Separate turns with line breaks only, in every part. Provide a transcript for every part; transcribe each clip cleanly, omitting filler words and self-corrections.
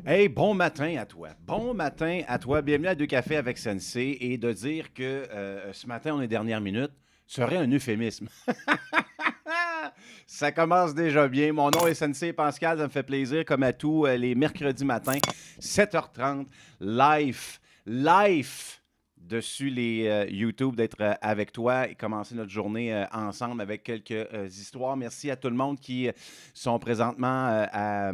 Hey, bon matin à toi. Bon matin à toi. Bienvenue à Deux Cafés avec Sensei. Et de dire que ce matin, on est dernière minute, serait un euphémisme. Ça commence déjà bien. Mon nom est Sensei Pascal. Ça me fait plaisir, comme à tous les mercredis matins, 7h30, live dessus les YouTube, d'être avec toi et commencer notre journée ensemble avec quelques histoires. Merci à tout le monde qui sont présentement à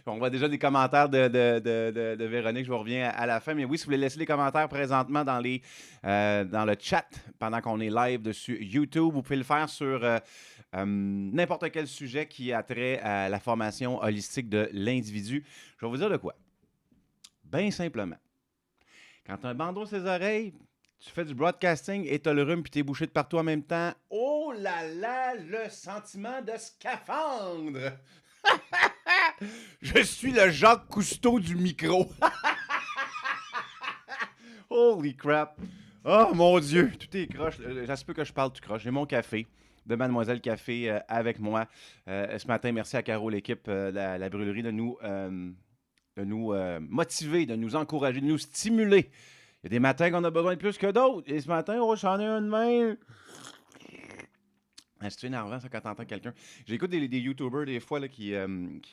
on voit déjà des commentaires de Véronique, je vous reviens à la fin. Mais oui, si vous voulez laisser les commentaires présentement dans le chat pendant qu'on est live dessus YouTube, vous pouvez le faire sur n'importe quel sujet qui a trait à la formation holistique de l'individu. Je vais vous dire de quoi. Bien simplement. Quand tu as un bandeau sur ses oreilles, tu fais du broadcasting et tu as le rhume puis tu es bouché de partout en même temps. Oh là là, le sentiment de scaphandre! Je suis le Jacques Cousteau du micro. Holy crap. Oh mon Dieu, tout est croche. Ça se peut que je parle tout croche. J'ai mon café de Mademoiselle Café avec moi. Ce matin, merci à Caro, l'équipe de la brûlerie, de nous motiver, de nous encourager, de nous stimuler. Il y a des matins qu'on a besoin de plus que d'autres. Et ce matin, oh, j'en ai un de même. C'est énervant, ça, quand t'entends quelqu'un. J'écoute des YouTubers, des fois, là, qui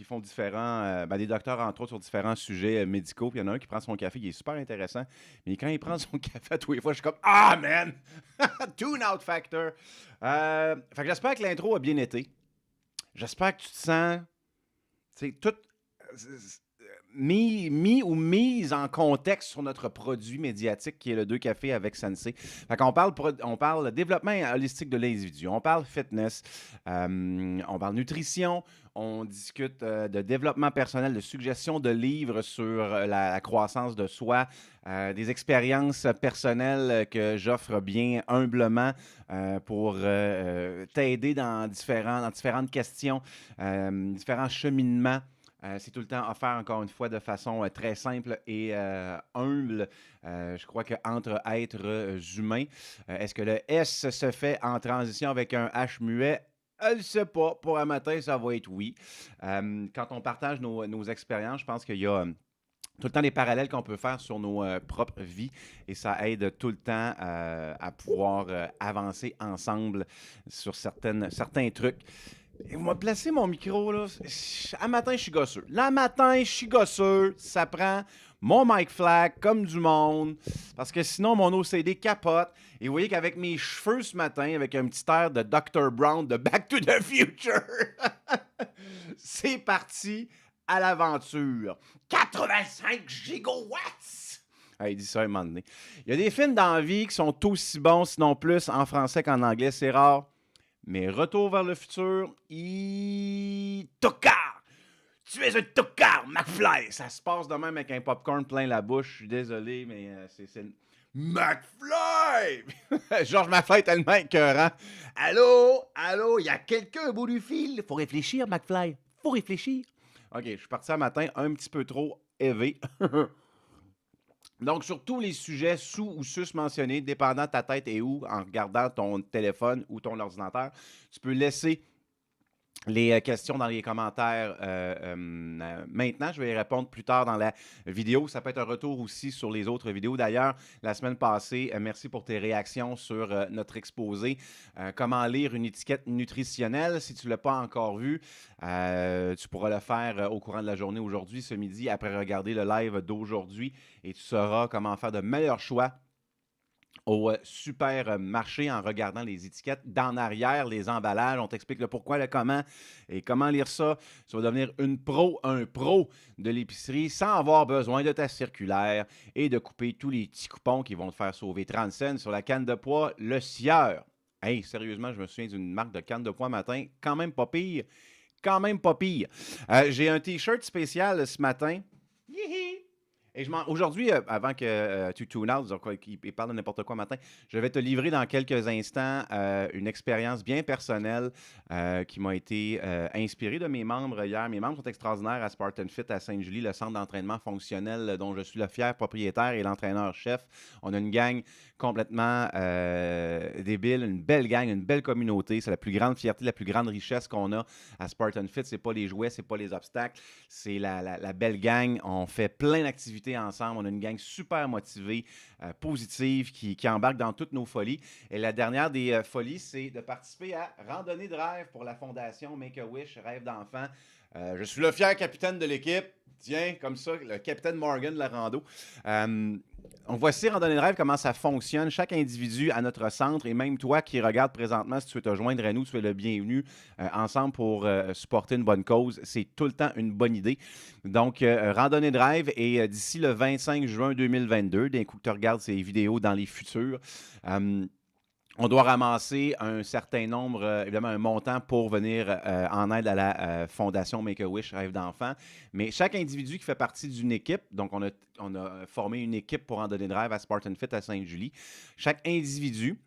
font différents... des docteurs, entre autres, sur différents sujets médicaux. Puis il y en a un qui prend son café, il est super intéressant. Mais quand il prend son café à tous les fois, je suis comme « Ah, man! Tune out factor! » Fait que j'espère que l'intro a bien été. J'espère que tu te sens... Tu sais, tout... mis ou mise en contexte sur notre produit médiatique qui est le Deux Cafés avec Sensei. Fait qu'on on parle développement holistique de l'individu, on parle fitness, on parle nutrition, on discute de développement personnel, de suggestions de livres sur la croissance de soi, des expériences personnelles que j'offre bien humblement pour t'aider dans différentes questions, différents cheminements. C'est tout le temps offert, encore une fois, de façon très simple et humble. Je crois qu'entre êtres humains, est-ce que le S se fait en transition avec un H muet? Je ne sais pas. Pour un matin, ça va être oui. Quand on partage nos expériences, je pense qu'il y a tout le temps des parallèles qu'on peut faire sur nos propres vies et ça aide tout le temps à pouvoir avancer ensemble sur certains trucs. On m'a placé mon micro, là. À matin, je suis gosseux. Là, matin, je suis gosseux. Ça prend mon mic flag comme du monde. Parce que sinon, mon OCD capote. Et vous voyez qu'avec mes cheveux ce matin, avec un petit air de Dr. Brown de Back to the Future, c'est parti à l'aventure. 85 gigawatts! Ah, il dit ça à un moment donné. Il y a des films dans la vie qui sont aussi bons, sinon plus, en français qu'en anglais. C'est rare. Mais Retour vers le futur, Tocard! Tu es un tocard, McFly! Ça se passe de même avec un popcorn plein la bouche. Je suis désolé, mais c'est... McFly! Georges McFly est tellement écœurant. Allô? Allô? Il y a quelqu'un au bout du fil? Faut réfléchir, McFly. Faut réfléchir. OK, je suis parti un matin un petit peu trop élevé. Donc, sur tous les sujets sous ou sus-mentionnés, dépendant de ta tête et où, en regardant ton téléphone ou ton ordinateur, tu peux laisser les questions dans les commentaires maintenant. Je vais y répondre plus tard dans la vidéo. Ça peut être un retour aussi sur les autres vidéos. D'ailleurs, la semaine passée, merci pour tes réactions sur notre exposé. Comment lire une étiquette nutritionnelle. Si tu ne l'as pas encore vu, tu pourras le faire au courant de la journée aujourd'hui, ce midi, après regarder le live d'aujourd'hui. Et tu sauras comment faire de meilleurs choix au supermarché en regardant les étiquettes. D'en arrière, les emballages, on t'explique le pourquoi, le comment et comment lire ça. Tu vas devenir un pro de l'épicerie sans avoir besoin de ta circulaire et de couper tous les petits coupons qui vont te faire sauver 30 cents sur la canne de poids, le Sieur. Hey, sérieusement, je me souviens d'une marque de canne de poids matin, quand même pas pire. Quand même pas pire. J'ai un T-shirt spécial ce matin. Hihi! Et aujourd'hui, avant que tu tune out, il parle de n'importe quoi matin, je vais te livrer dans quelques instants une expérience bien personnelle qui m'a été inspirée de mes membres hier. Mes membres sont extraordinaires à Spartan Fit à Sainte-Julie, le centre d'entraînement fonctionnel dont je suis le fier propriétaire et l'entraîneur-chef. On a une gang complètement débile, une belle gang, une belle communauté. C'est la plus grande fierté, la plus grande richesse qu'on a à Spartan Fit. C'est pas les jouets, c'est pas les obstacles, c'est la belle gang. On fait plein d'activités ensemble. On a une gang super motivée, positive, qui embarque dans toutes nos folies. Et la dernière des folies, c'est de participer à Randonnée de rêve pour la fondation Make-A-Wish, Rêve d'enfant. Je suis le fier capitaine de l'équipe. Tiens, comme ça, le capitaine Morgan de la rando. On voici Randonnée de rêve, comment ça fonctionne. Chaque individu à notre centre, et même toi qui regardes présentement, si tu veux te joindre à nous, tu es le bienvenu ensemble pour supporter une bonne cause. C'est tout le temps une bonne idée. Donc, Randonnée de rêve, et d'ici le 25 juin 2022, d'un coup que tu regardes ces vidéos dans les futurs, on doit ramasser un certain nombre, évidemment un montant pour venir en aide à la fondation Make-A-Wish Rêve d'enfant. Mais chaque individu qui fait partie d'une équipe, donc on a formé une équipe pour Randonnée de rêve à Spartan Fit à Sainte-Julie, chaque individu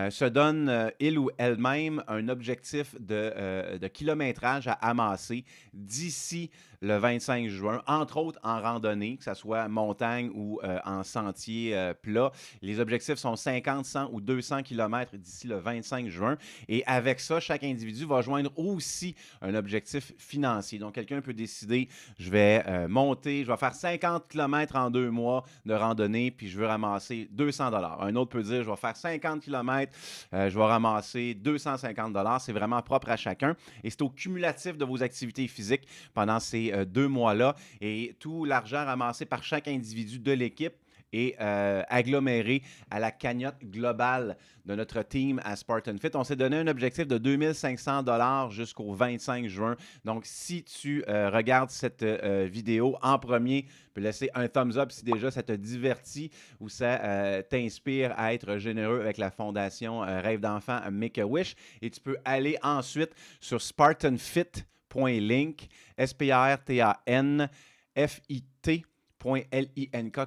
se donne, il ou elle-même, un objectif de kilométrage à amasser d'ici le 25 juin, entre autres en randonnée, que ce soit montagne ou en sentier plat. Les objectifs sont 50, 100 ou 200 km d'ici le 25 juin. Et avec ça, chaque individu va joindre aussi un objectif financier. Donc, quelqu'un peut décider, je vais monter, je vais faire 50 km en 2 mois de randonnée, puis je veux ramasser 200 $. Un autre peut dire, je vais faire 50 km, je vais ramasser 250 $. C'est vraiment propre à chacun. Et c'est au cumulatif de vos activités physiques pendant ces 2 mois-là. Et tout l'argent ramassé par chaque individu de l'équipe est aggloméré à la cagnotte globale de notre team à Spartan Fit. On s'est donné un objectif de 2500 $ jusqu'au 25 juin. Donc, si tu regardes cette vidéo en premier, tu peux laisser un thumbs up si déjà ça te divertit ou ça t'inspire à être généreux avec la fondation Rêve d'enfant Make-A-Wish. Et tu peux aller ensuite sur spartanfit.link, SPRTANFIT.link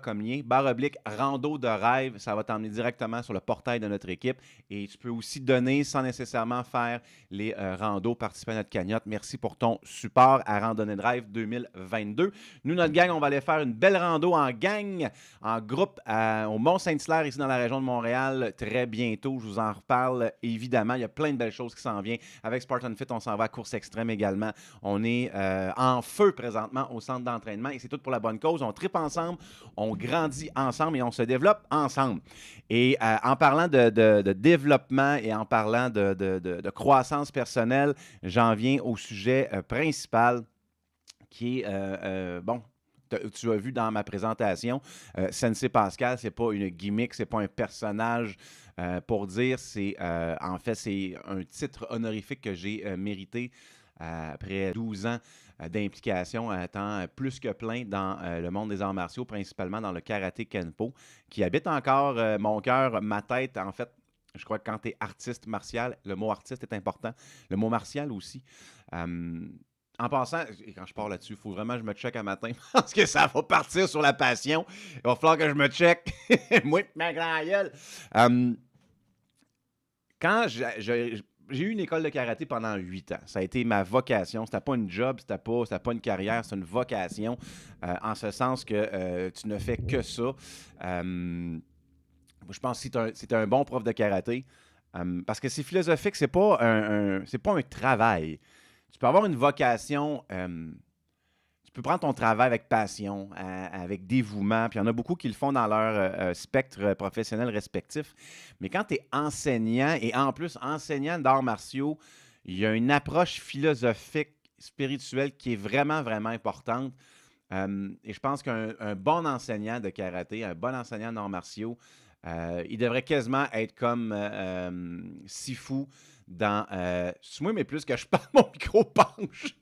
comme lien, /rando de rêve, ça va t'emmener directement sur le portail de notre équipe et tu peux aussi donner sans nécessairement faire les randos, participer à notre cagnotte. Merci pour ton support à Randonnée de rêve 2022. Nous, notre gang, on va aller faire une belle rando en gang, en groupe au Mont-Saint-Hilaire, ici dans la région de Montréal, très bientôt. Je vous en reparle évidemment. Il y a plein de belles choses qui s'en viennent. Avec Spartan Fit, on s'en va à course extrême également. On est en feu présentement au centre d'entraînement et c'est tout pour la bonne cause. On tripe ensemble, on grandit ensemble et on se développe ensemble. Et en parlant de développement et en parlant de croissance personnelle, j'en viens au sujet principal qui est, bon, tu as vu dans ma présentation, Sensei Pascal, c'est pas une gimmick, c'est pas un personnage pour dire, en fait, c'est un titre honorifique que j'ai mérité après 12 ans d'implication à temps plus que plein dans le monde des arts martiaux, principalement dans le karaté Kenpo, qui habite encore mon cœur, ma tête. En fait, je crois que quand tu es artiste martial, le mot artiste est important. Le mot martial aussi. En passant, et quand je parle là-dessus, il faut vraiment que je me check un matin parce que ça va partir sur la passion. Il va falloir que je me check. Moi, ma grand gueule. Quand j'ai eu une école de karaté pendant 8 ans. Ça a été ma vocation. C'était pas une job, c'était pas une carrière, c'est une vocation. En ce sens que tu ne fais que ça. Je pense que si tu es un bon prof de karaté, parce que c'est philosophique, c'est pas un travail. Tu peux avoir une vocation, tu peux prendre ton travail avec passion, avec dévouement, puis il y en a beaucoup qui le font dans leur spectre professionnel respectif. Mais quand tu es enseignant, et en plus enseignant d'arts martiaux, il y a une approche philosophique, spirituelle qui est vraiment, vraiment importante. Et je pense qu'un bon enseignant de karaté, un bon enseignant d'arts martiaux, il devrait quasiment être comme Sifu dans moi, mais plus que je parle, mon micro penche.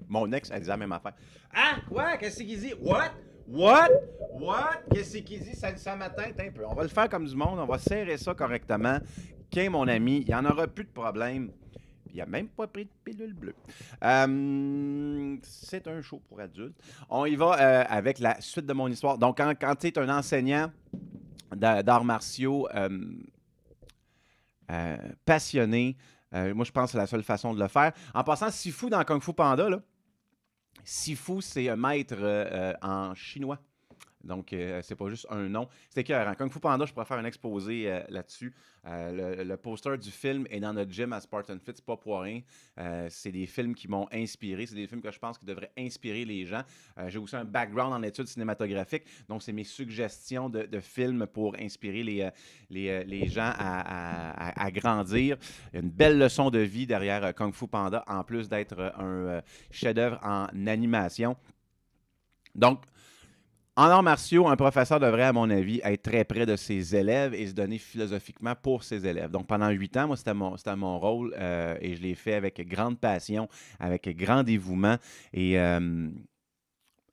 Mon ex, elle disait la même affaire. Ah, quoi? Qu'est-ce qu'il dit? What? Qu'est-ce qu'il dit? Ça m'atteint un peu. On va le faire comme du monde, on va serrer ça correctement. Qu'est mon ami, il n'y en aura plus de problème. Il n'a même pas pris de pilule bleue. C'est un show pour adultes. On y va avec la suite de mon histoire. Donc, quand tu es un enseignant d'arts martiaux passionné, moi, je pense que c'est la seule façon de le faire. En passant, Sifu dans Kung Fu Panda, là, Sifu, c'est un maître en chinois. Donc, c'est pas juste un nom. C'est écœurant. Kung Fu Panda, je pourrais faire un exposé là-dessus. Le poster du film est dans notre gym à Spartan Fit, c'est pas pour rien. C'est des films qui m'ont inspiré. C'est des films que je pense qui devraient inspirer les gens. J'ai aussi un background en études cinématographiques. Donc, c'est mes suggestions de films pour inspirer les gens à grandir. Il y a une belle leçon de vie derrière Kung Fu Panda, en plus d'être un chef-d'œuvre en animation. Donc, en arts martiaux, un professeur devrait, à mon avis, être très près de ses élèves et se donner philosophiquement pour ses élèves. Donc, pendant 8 ans, moi, c'était mon rôle et je l'ai fait avec grande passion, avec grand dévouement et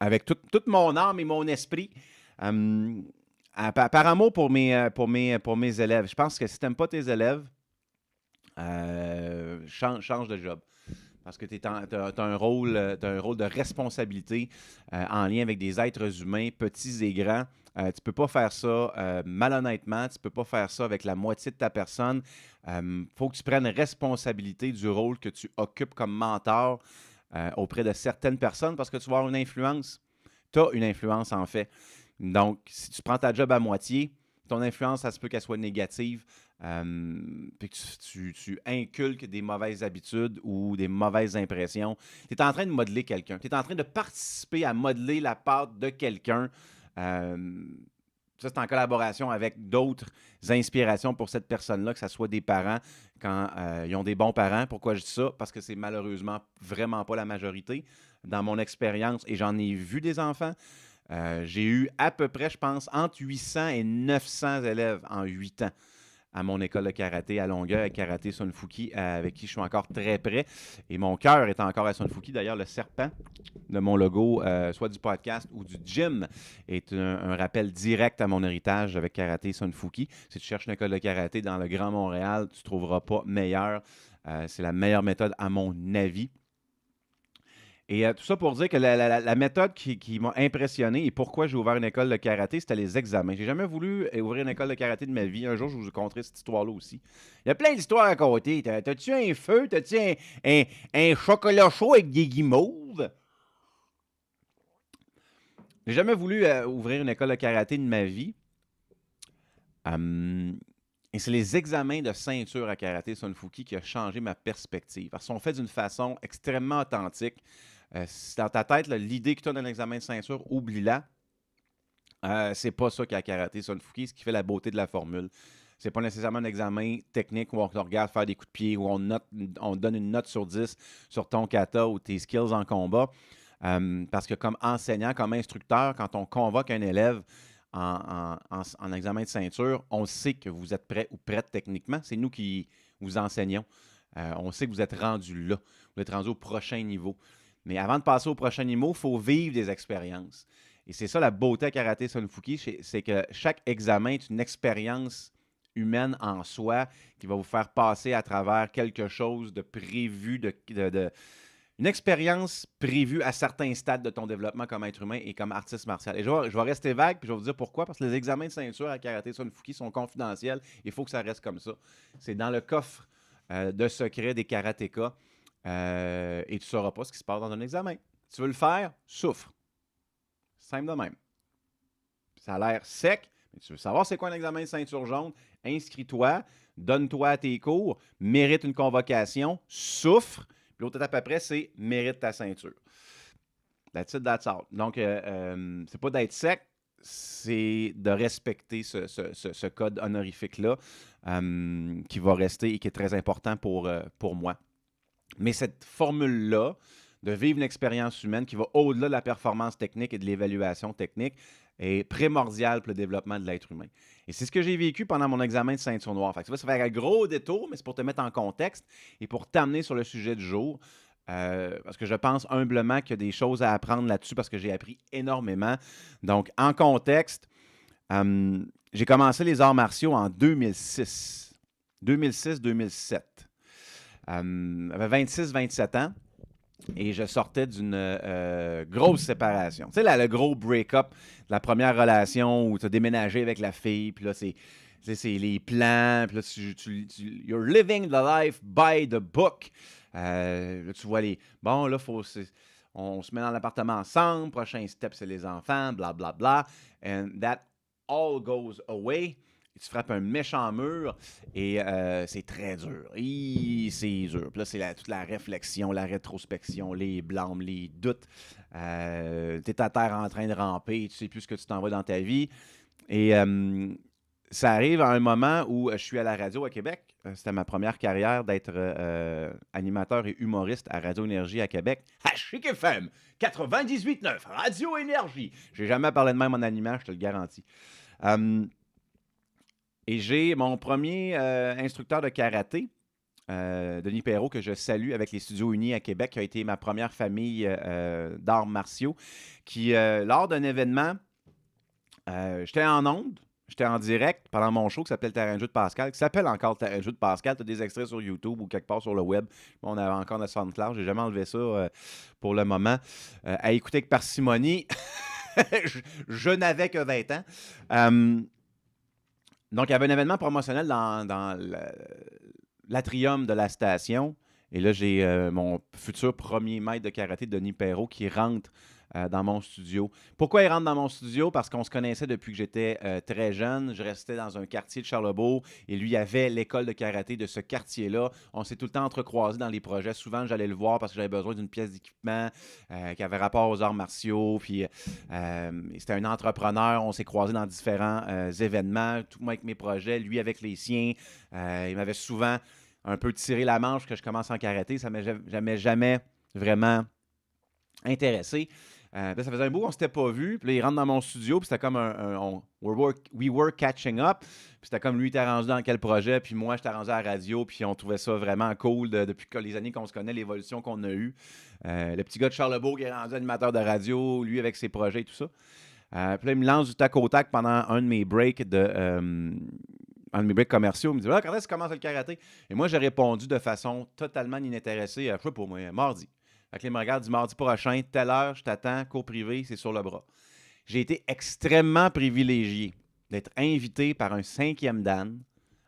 avec toute mon âme et mon esprit. Par amour pour mes élèves. Je pense que si tu n'aimes pas tes élèves, change de job. Parce que tu as un rôle de responsabilité en lien avec des êtres humains, petits et grands. Tu ne peux pas faire ça malhonnêtement, tu ne peux pas faire ça avec la moitié de ta personne. Faut que tu prennes responsabilité du rôle que tu occupes comme mentor auprès de certaines personnes parce que tu vas avoir une influence. Tu as une influence en fait. Donc, si tu prends ta job à moitié, ton influence, ça se peut qu'elle soit négative. Puis que tu inculques des mauvaises habitudes ou des mauvaises impressions. Tu es en train de modeler quelqu'un. Tu es en train de participer à modeler la patte de quelqu'un. Ça, c'est en collaboration avec d'autres inspirations pour cette personne-là, que ce soit des parents quand ils ont des bons parents. Pourquoi je dis ça? Parce que c'est malheureusement vraiment pas la majorité. Dans mon expérience, et j'en ai vu des enfants, j'ai eu à peu près, je pense, entre 800 et 900 élèves en 8 ans à mon école de karaté à Longueuil, à Karaté Sunfuki, avec qui je suis encore très près. Et mon cœur est encore à Sunfuki. D'ailleurs, le serpent de mon logo, soit du podcast ou du gym, est un rappel direct à mon héritage avec Karaté Sunfuki. Si tu cherches une école de karaté dans le Grand Montréal, tu ne trouveras pas meilleur. C'est la meilleure méthode à mon avis. Et tout ça pour dire que la méthode qui m'a impressionné et pourquoi j'ai ouvert une école de karaté, c'était les examens. J'ai jamais voulu ouvrir une école de karaté de ma vie. Un jour, je vous conterai cette histoire-là aussi. Il y a plein d'histoires à côté. T'as-tu un feu? T'as-tu un chocolat chaud avec des guimauves? J'ai jamais voulu ouvrir une école de karaté de ma vie. Et c'est les examens de ceinture à karaté Sunfuki qui a changé ma perspective. Parce qu'ils sont faits d'une façon extrêmement authentique. Si dans ta tête, l'idée que tu as d'un examen de ceinture, oublie-la. C'est pas ça qu'à karaté Sunfuki, ce qui fait la beauté de la formule. C'est pas nécessairement un examen technique où on te regarde faire des coups de pied, où on donne une note sur 10 sur ton kata ou tes skills en combat. Parce que comme enseignant, comme instructeur, quand on convoque un élève en examen de ceinture, on sait que vous êtes prêt ou prête techniquement. C'est nous qui vous enseignons. On sait que vous êtes rendu là. Vous êtes rendu au prochain niveau. Mais avant de passer au prochain niveau, il faut vivre des expériences. Et c'est ça la beauté à Karaté Sunfuki, c'est que chaque examen est une expérience humaine en soi qui va vous faire passer à travers quelque chose de prévu, une expérience prévue à certains stades de ton développement comme être humain et comme artiste martial. Et je vais rester vague, puis je vais vous dire pourquoi. Parce que les examens de ceinture à Karaté Sunfuki sont confidentiels. Il faut que ça reste comme ça. C'est dans le coffre de secret des karatékas. Et tu ne sauras pas ce qui se passe dans un examen. Tu veux le faire, souffre. Simple de même. Ça a l'air sec, mais tu veux savoir c'est quoi un examen de ceinture jaune, inscris-toi, donne-toi à tes cours, mérite une convocation, souffre. Puis l'autre étape après, c'est mérite ta ceinture. That's it, that's all. Donc, c'est pas d'être sec, c'est de respecter ce code honorifique-là qui va rester et qui est très important pour moi. Mais cette formule-là, de vivre une expérience humaine qui va au-delà de la performance technique et de l'évaluation technique, est primordiale pour le développement de l'être humain. Et c'est ce que j'ai vécu pendant mon examen de ceinture noire. Fait que ça va se faire un gros détour, mais c'est pour te mettre en contexte et pour t'amener sur le sujet du jour. Parce que je pense humblement qu'il y a des choses à apprendre là-dessus parce que j'ai appris énormément. Donc, en contexte, j'ai commencé les arts martiaux en 2006. 2006-2007. J'avais 26-27 ans. Et je sortais d'une grosse séparation. Tu sais, là, le gros break-up de la première relation où tu as déménagé avec la fille, puis là, c'est les plans, puis là, you're living the life by the book. Là, tu vois les... Bon, là, on se met dans l'appartement ensemble, prochain step, c'est les enfants, bla, bla, bla. And that all goes away. Et tu frappes un méchant mur et c'est très dur. C'est dur. Puis là, c'est toute la réflexion, la rétrospection, les blâmes, les doutes. Tu es à terre en train de ramper, tu sais plus ce que tu t'en vas dans ta vie. Et ça arrive à un moment où je suis à la radio à Québec. C'était ma première carrière d'être animateur et humoriste à Radio Énergie à Québec. À Chic FM 98.9, Radio Énergie. J'ai jamais parlé de même en animant, je te le garantis. Et j'ai mon premier instructeur de karaté, Denis Perrault, que je salue avec les Studios Unis à Québec, qui a été ma première famille d'arts martiaux, qui, lors d'un événement, j'étais en onde, j'étais en direct pendant mon show qui s'appelle Terrain de jeu de Pascal, qui s'appelle encore Terrain de jeu de Pascal. Tu as des extraits sur YouTube ou quelque part sur le web. On avait encore notre SoundCloud. J'ai jamais enlevé ça pour le moment. À écouter avec parcimonie, je n'avais que 20 ans. Donc, il y avait un événement promotionnel dans l'atrium de la station. Et là, j'ai mon futur premier maître de karaté, Denis Perrault, qui rentre dans mon studio. Pourquoi il rentre dans mon studio? Parce qu'on se connaissait depuis que j'étais très jeune. Je restais dans un quartier de Charlebourg et lui avait l'école de karaté de ce quartier-là. On s'est tout le temps entrecroisés dans les projets. Souvent, j'allais le voir parce que j'avais besoin d'une pièce d'équipement qui avait rapport aux arts martiaux. Puis, c'était un entrepreneur. On s'est croisés dans différents événements, tout moi avec mes projets, lui avec les siens. Il m'avait souvent un peu tiré la manche que je commence en karaté. Ça ne m'avait jamais vraiment intéressé. Ça faisait un bout qu'on ne s'était pas vu. Puis là, il rentre dans mon studio, puis c'était comme we were catching up. Puis c'était comme lui, il était rendu dans quel projet, puis moi, j'étais rendu à la radio, puis on trouvait ça vraiment cool depuis les années qu'on se connaît, l'évolution qu'on a eue. Le petit gars de Charlebourg qui est rendu animateur de radio, lui avec ses projets et tout ça. Puis là, il me lance du tac au tac pendant un de mes breaks commerciaux. Il me dit quand est-ce que commence le karaté? Et moi, j'ai répondu de façon totalement inintéressée. Je sais pas, moi, mardi. Fait que là, il me regarde du mardi prochain, telle heure, je t'attends, cours privé, c'est sur le bras. J'ai été extrêmement privilégié d'être invité par un 5e dan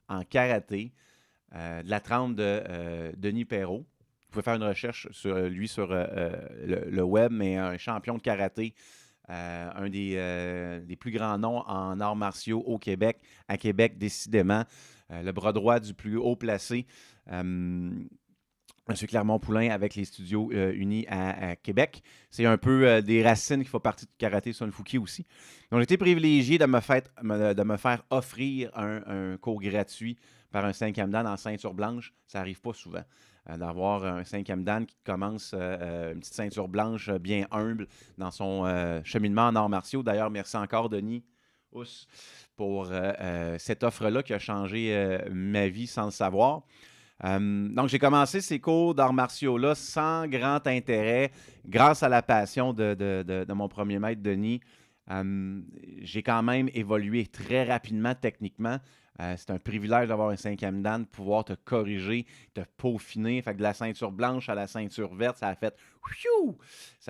en karaté de la trempe de Denis Perrault. Vous pouvez faire une recherche sur lui sur le web, mais un champion de karaté, un des plus grands noms en arts martiaux au Québec, à Québec décidément, le bras droit du plus haut placé. M. Clermont-Poulain avec les Studios Unis à Québec. C'est un peu des racines qui font partie du karaté Sunfuki aussi. Donc, j'ai été privilégié de me faire offrir un cours gratuit par un 5e dan en ceinture blanche. Ça n'arrive pas souvent d'avoir un 5e dan qui commence une petite ceinture blanche bien humble dans son cheminement en arts martiaux. D'ailleurs, merci encore, Denis Housse, pour cette offre-là qui a changé ma vie sans le savoir. Donc, j'ai commencé ces cours d'arts martiaux-là sans grand intérêt, grâce à la passion de mon premier maître, Denis. J'ai quand même évolué très rapidement techniquement. C'est un privilège d'avoir un 5e dan, de pouvoir te corriger, te peaufiner. Fait que de la ceinture blanche à la ceinture verte, ça a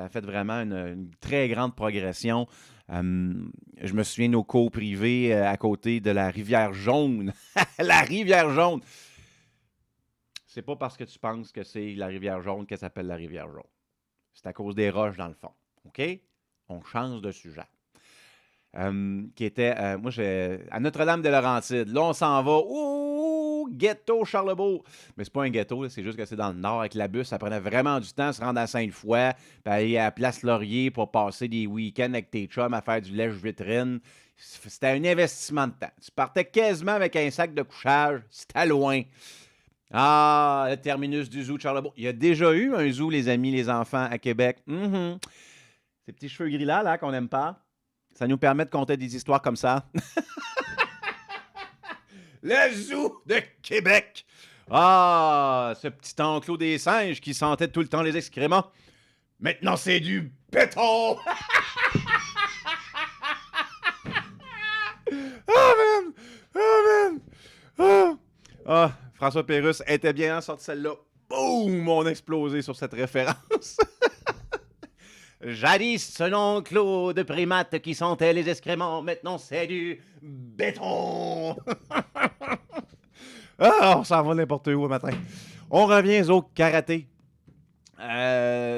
fait vraiment une très grande progression. Je me souviens de nos cours privés à côté de la rivière Jaune. La rivière Jaune! C'est pas parce que tu penses que c'est la rivière Jaune qu'elle s'appelle la rivière Jaune. C'est à cause des roches dans le fond. OK? On change de sujet. Qui était, à Notre-Dame-de-Laurentide. Là, on s'en va. Ouh, ghetto Charlebourg. Mais c'est pas un ghetto, là, c'est juste que c'est dans le nord avec la bus. Ça prenait vraiment du temps à se rendre à Sainte-Foy, puis aller à Place Laurier pour passer des week-ends avec tes chums à faire du lèche-vitrine. C'était un investissement de temps. Tu partais quasiment avec un sac de couchage. C'était loin. Ah, le terminus du zoo de Charlebourg. Il y a déjà eu un zoo, les amis, les enfants, à Québec. Ces petits cheveux gris-là, là, qu'on n'aime pas, ça nous permet de compter des histoires comme ça. Le zoo de Québec. Ah, ce petit enclos des singes qui sentait tout le temps les excréments. Maintenant, c'est du béton. Oh, man! Oh, man! Oh! Ah, François Pérusse était bien sorti celle-là. Boum! On a explosé sur cette référence. Jadis, selon Claude Primates qui sentait les excréments, maintenant c'est du béton. Ah, on s'en va n'importe où le matin. On revient au karaté.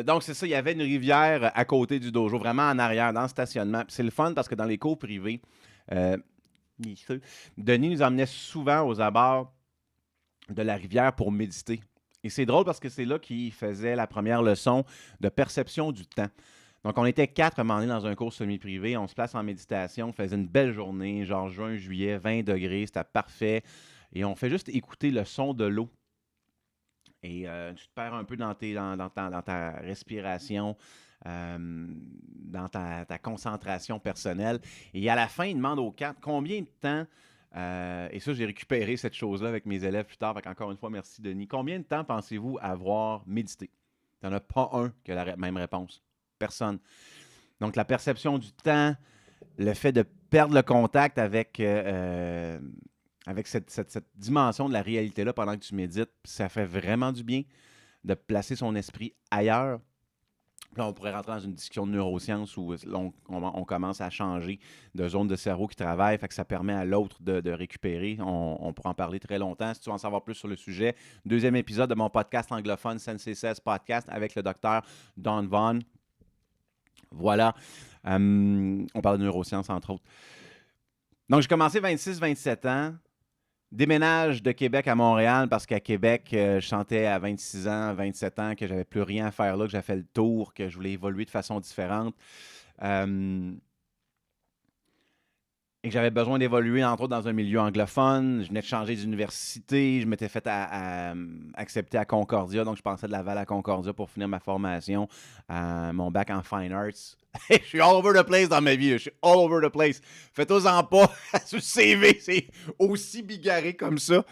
Donc, c'est ça, il y avait une rivière à côté du dojo, vraiment en arrière, dans le stationnement. Puis c'est le fun parce que dans les cours privés, euh, Denis nous emmenait souvent aux abords de la rivière pour méditer. Et c'est drôle parce que c'est là qu'il faisait la première leçon de perception du temps. Donc, on était 4 à un moment donné dans un cours semi-privé. On se place en méditation, on faisait une belle journée, genre juin, juillet, 20 degrés, c'était parfait. Et on fait juste écouter le son de l'eau. Et tu te perds un peu dans ta respiration, dans ta concentration personnelle. Et à la fin, il demande aux 4 combien de temps, et ça, j'ai récupéré cette chose-là avec mes élèves plus tard. Encore une fois, merci Denis. Combien de temps pensez-vous avoir médité? Il n'y en a pas un qui a la même réponse. Personne. Donc, la perception du temps, le fait de perdre le contact avec cette dimension de la réalité-là pendant que tu médites, ça fait vraiment du bien de placer son esprit ailleurs. Là, on pourrait rentrer dans une discussion de neurosciences où on commence à changer de zone de cerveau qui travaille, fait que ça permet à l'autre de récupérer. On pourra en parler très longtemps. Si tu veux en savoir plus sur le sujet, 2e épisode de mon podcast anglophone Sensei 16 Podcast avec le docteur Don Vaughn. Voilà. On parle de neurosciences, entre autres. Donc, j'ai commencé 26-27 ans. Déménage de Québec à Montréal parce qu'à Québec, je sentais à 26 ans, 27 ans que j'avais plus rien à faire là, que j'avais fait le tour, que je voulais évoluer de façon différente. Et que j'avais besoin d'évoluer, entre autres, dans un milieu anglophone. Je venais de changer d'université. Je m'étais fait accepter à Concordia. Donc, je pensais de Laval à Concordia pour finir ma formation, mon bac en Fine Arts. Je suis all over the place dans ma vie. Je suis all over the place. Faites-en pas sur le CV. C'est aussi bigarré comme ça.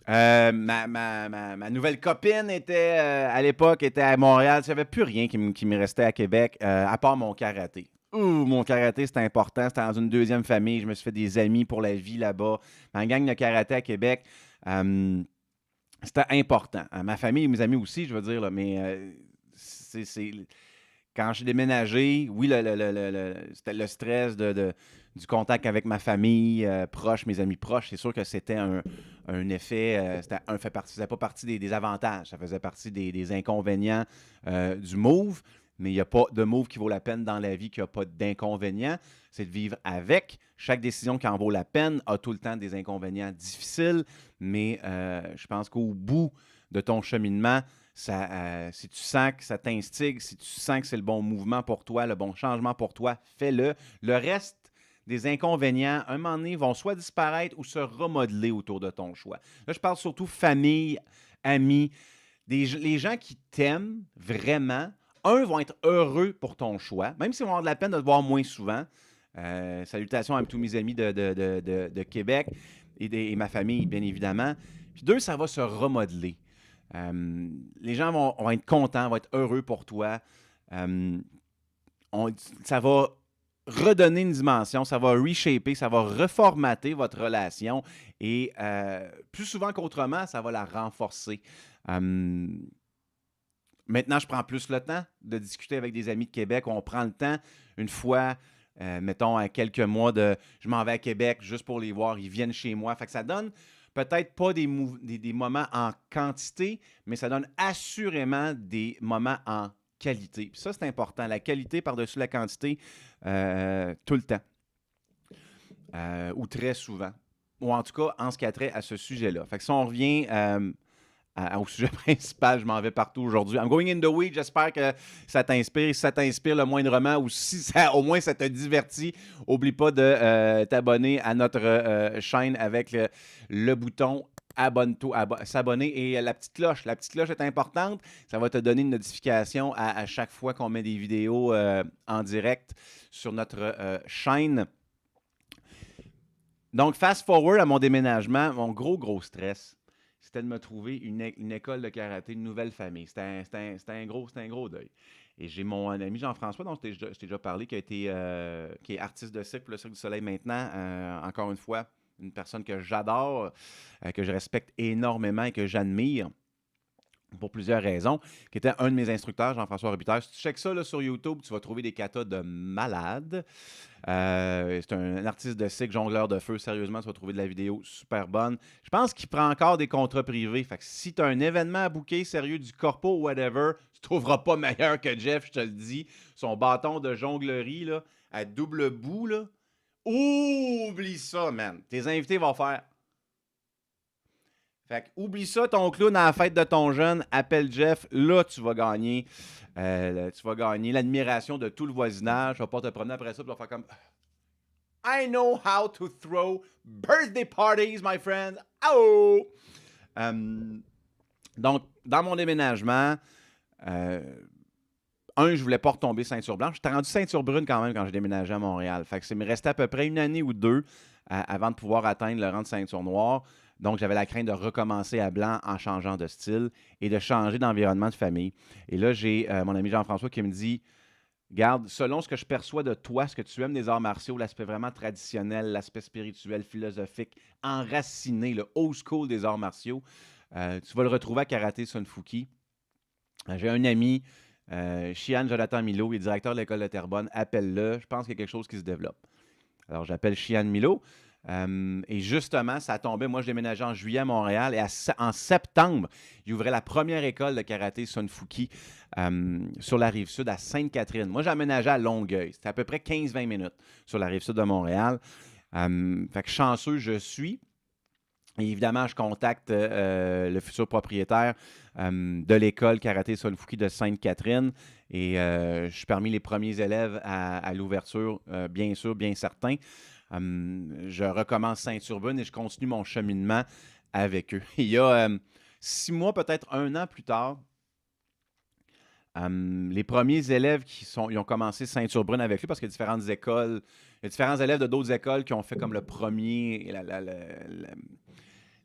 Ma nouvelle copine était, à l'époque, était à Montréal. Il n'y avait plus rien qui me restait à Québec, à part mon karaté. Mon karaté, c'était important. C'était dans une 2e famille. Je me suis fait des amis pour la vie là-bas. Ma gang de karaté à Québec, c'était important. Ma famille et mes amis aussi, je veux dire, là, mais quand j'ai déménagé, oui, c'était le stress du contact avec ma famille proche, mes amis proches. C'est sûr que c'était un effet, ça faisait pas partie des avantages, ça faisait partie des inconvénients du move. Mais il n'y a pas de move qui vaut la peine dans la vie qui n'a pas d'inconvénients. C'est de vivre avec. Chaque décision qui en vaut la peine a tout le temps des inconvénients difficiles. Mais je pense qu'au bout de ton cheminement, si tu sens que ça t'instigue, si tu sens que c'est le bon mouvement pour toi, le bon changement pour toi, fais-le. Le reste des inconvénients, un moment donné, vont soit disparaître ou se remodeler autour de ton choix. Là, je parle surtout famille, amis, les gens qui t'aiment vraiment. Vont être heureux pour ton choix, même s'ils vont avoir de la peine de te voir moins souvent. Salutations à tous mes amis de Québec et ma famille, bien évidemment. Puis 2, ça va se remodeler. Les gens vont être contents, vont être heureux pour toi. Ça va redonner une dimension, ça va reshaper, ça va reformater votre relation et plus souvent qu'autrement, ça va la renforcer. Maintenant, je prends plus le temps de discuter avec des amis de Québec. On prend le temps, une fois, mettons, à quelques mois, je m'en vais à Québec juste pour les voir. Ils viennent chez moi. Fait que ça donne peut-être pas des moments en quantité, mais ça donne assurément des moments en qualité. Puis ça, c'est important. La qualité par-dessus la quantité, tout le temps. Ou très souvent. Ou en tout cas, en ce qui a trait à ce sujet-là. Fait que si on revient au sujet principal, je m'en vais partout aujourd'hui. I'm going in the weed, j'espère que ça t'inspire. Si ça t'inspire le moindrement ou si au moins ça te divertit, n'oublie pas de t'abonner à notre chaîne avec le bouton s'abonner et la petite cloche. La petite cloche est importante. Ça va te donner une notification à chaque fois qu'on met des vidéos en direct sur notre chaîne. Donc, fast forward à mon déménagement, mon gros stress, c'était de me trouver une école de karaté, une nouvelle famille. C'était un gros deuil. Et j'ai mon ami Jean-François, dont je t'ai déjà parlé, qui est artiste de cirque pour le Cirque du Soleil maintenant. Encore une fois, une personne que j'adore, que je respecte énormément et que j'admire. pour plusieurs raisons, qui était un de mes instructeurs, Jean-François Robitaille. Si tu checkes ça là, sur YouTube, tu vas trouver des katas de malade. C'est un artiste de cycle, jongleur de feu. Sérieusement, tu vas trouver de la vidéo super bonne. Je pense qu'il prend encore des contrats privés. Fait que si tu as un événement à booker sérieux du corpo ou whatever, tu ne trouveras pas meilleur que Jeff, je te le dis. Son bâton de jonglerie là, à double bout, là, oublie ça, man. Tes invités vont faire. Fait que, oublie ça, ton clown à la fête de ton jeune, appelle Jeff, là tu vas gagner. Tu vas gagner l'admiration de tout le voisinage. Tu vas pas te promener après ça, tu vas faire comme I know how to throw birthday parties, my friend. Oh! Donc, dans mon déménagement, je voulais pas retomber ceinture blanche. J'étais rendu ceinture brune quand même quand j'ai déménagé à Montréal. Fait que ça me restait à peu près une année ou deux avant de pouvoir atteindre le rang de ceinture noire. Donc, j'avais la crainte de recommencer à blanc en changeant de style et de changer d'environnement de famille. Et là, j'ai mon ami Jean-François qui me dit Garde, selon ce que je perçois de toi, ce que tu aimes des arts martiaux, l'aspect vraiment traditionnel, l'aspect spirituel, philosophique, enraciné, le old school des arts martiaux, tu vas le retrouver à Karaté Sunfuki. J'ai un ami, Shihan Jonathan Milo, il est directeur de l'école de Terrebonne. Appelle-le, je pense qu'il y a quelque chose qui se développe. Alors, j'appelle Shihan Milo. Et justement, ça tombait. Moi, je déménageais en juillet à Montréal et en septembre, il ouvrait la première école de karaté Sunfuki sur la rive sud à Sainte-Catherine. Moi, j'aménageais à Longueuil. C'était à peu près 15-20 minutes sur la rive sud de Montréal. Fait que chanceux, je suis. Et évidemment, je contacte le futur propriétaire de l'école karaté Sunfuki de Sainte-Catherine et je suis parmi les premiers élèves à l'ouverture, bien sûr, bien certain. Je recommence Saint-Urbain et je continue mon cheminement avec eux. Il y a 6 mois, peut-être 1 an plus tard, les premiers élèves ils ont commencé Saint-Urbain avec lui parce qu'il y a différentes écoles, il y a différents élèves de d'autres écoles qui ont fait comme le premier,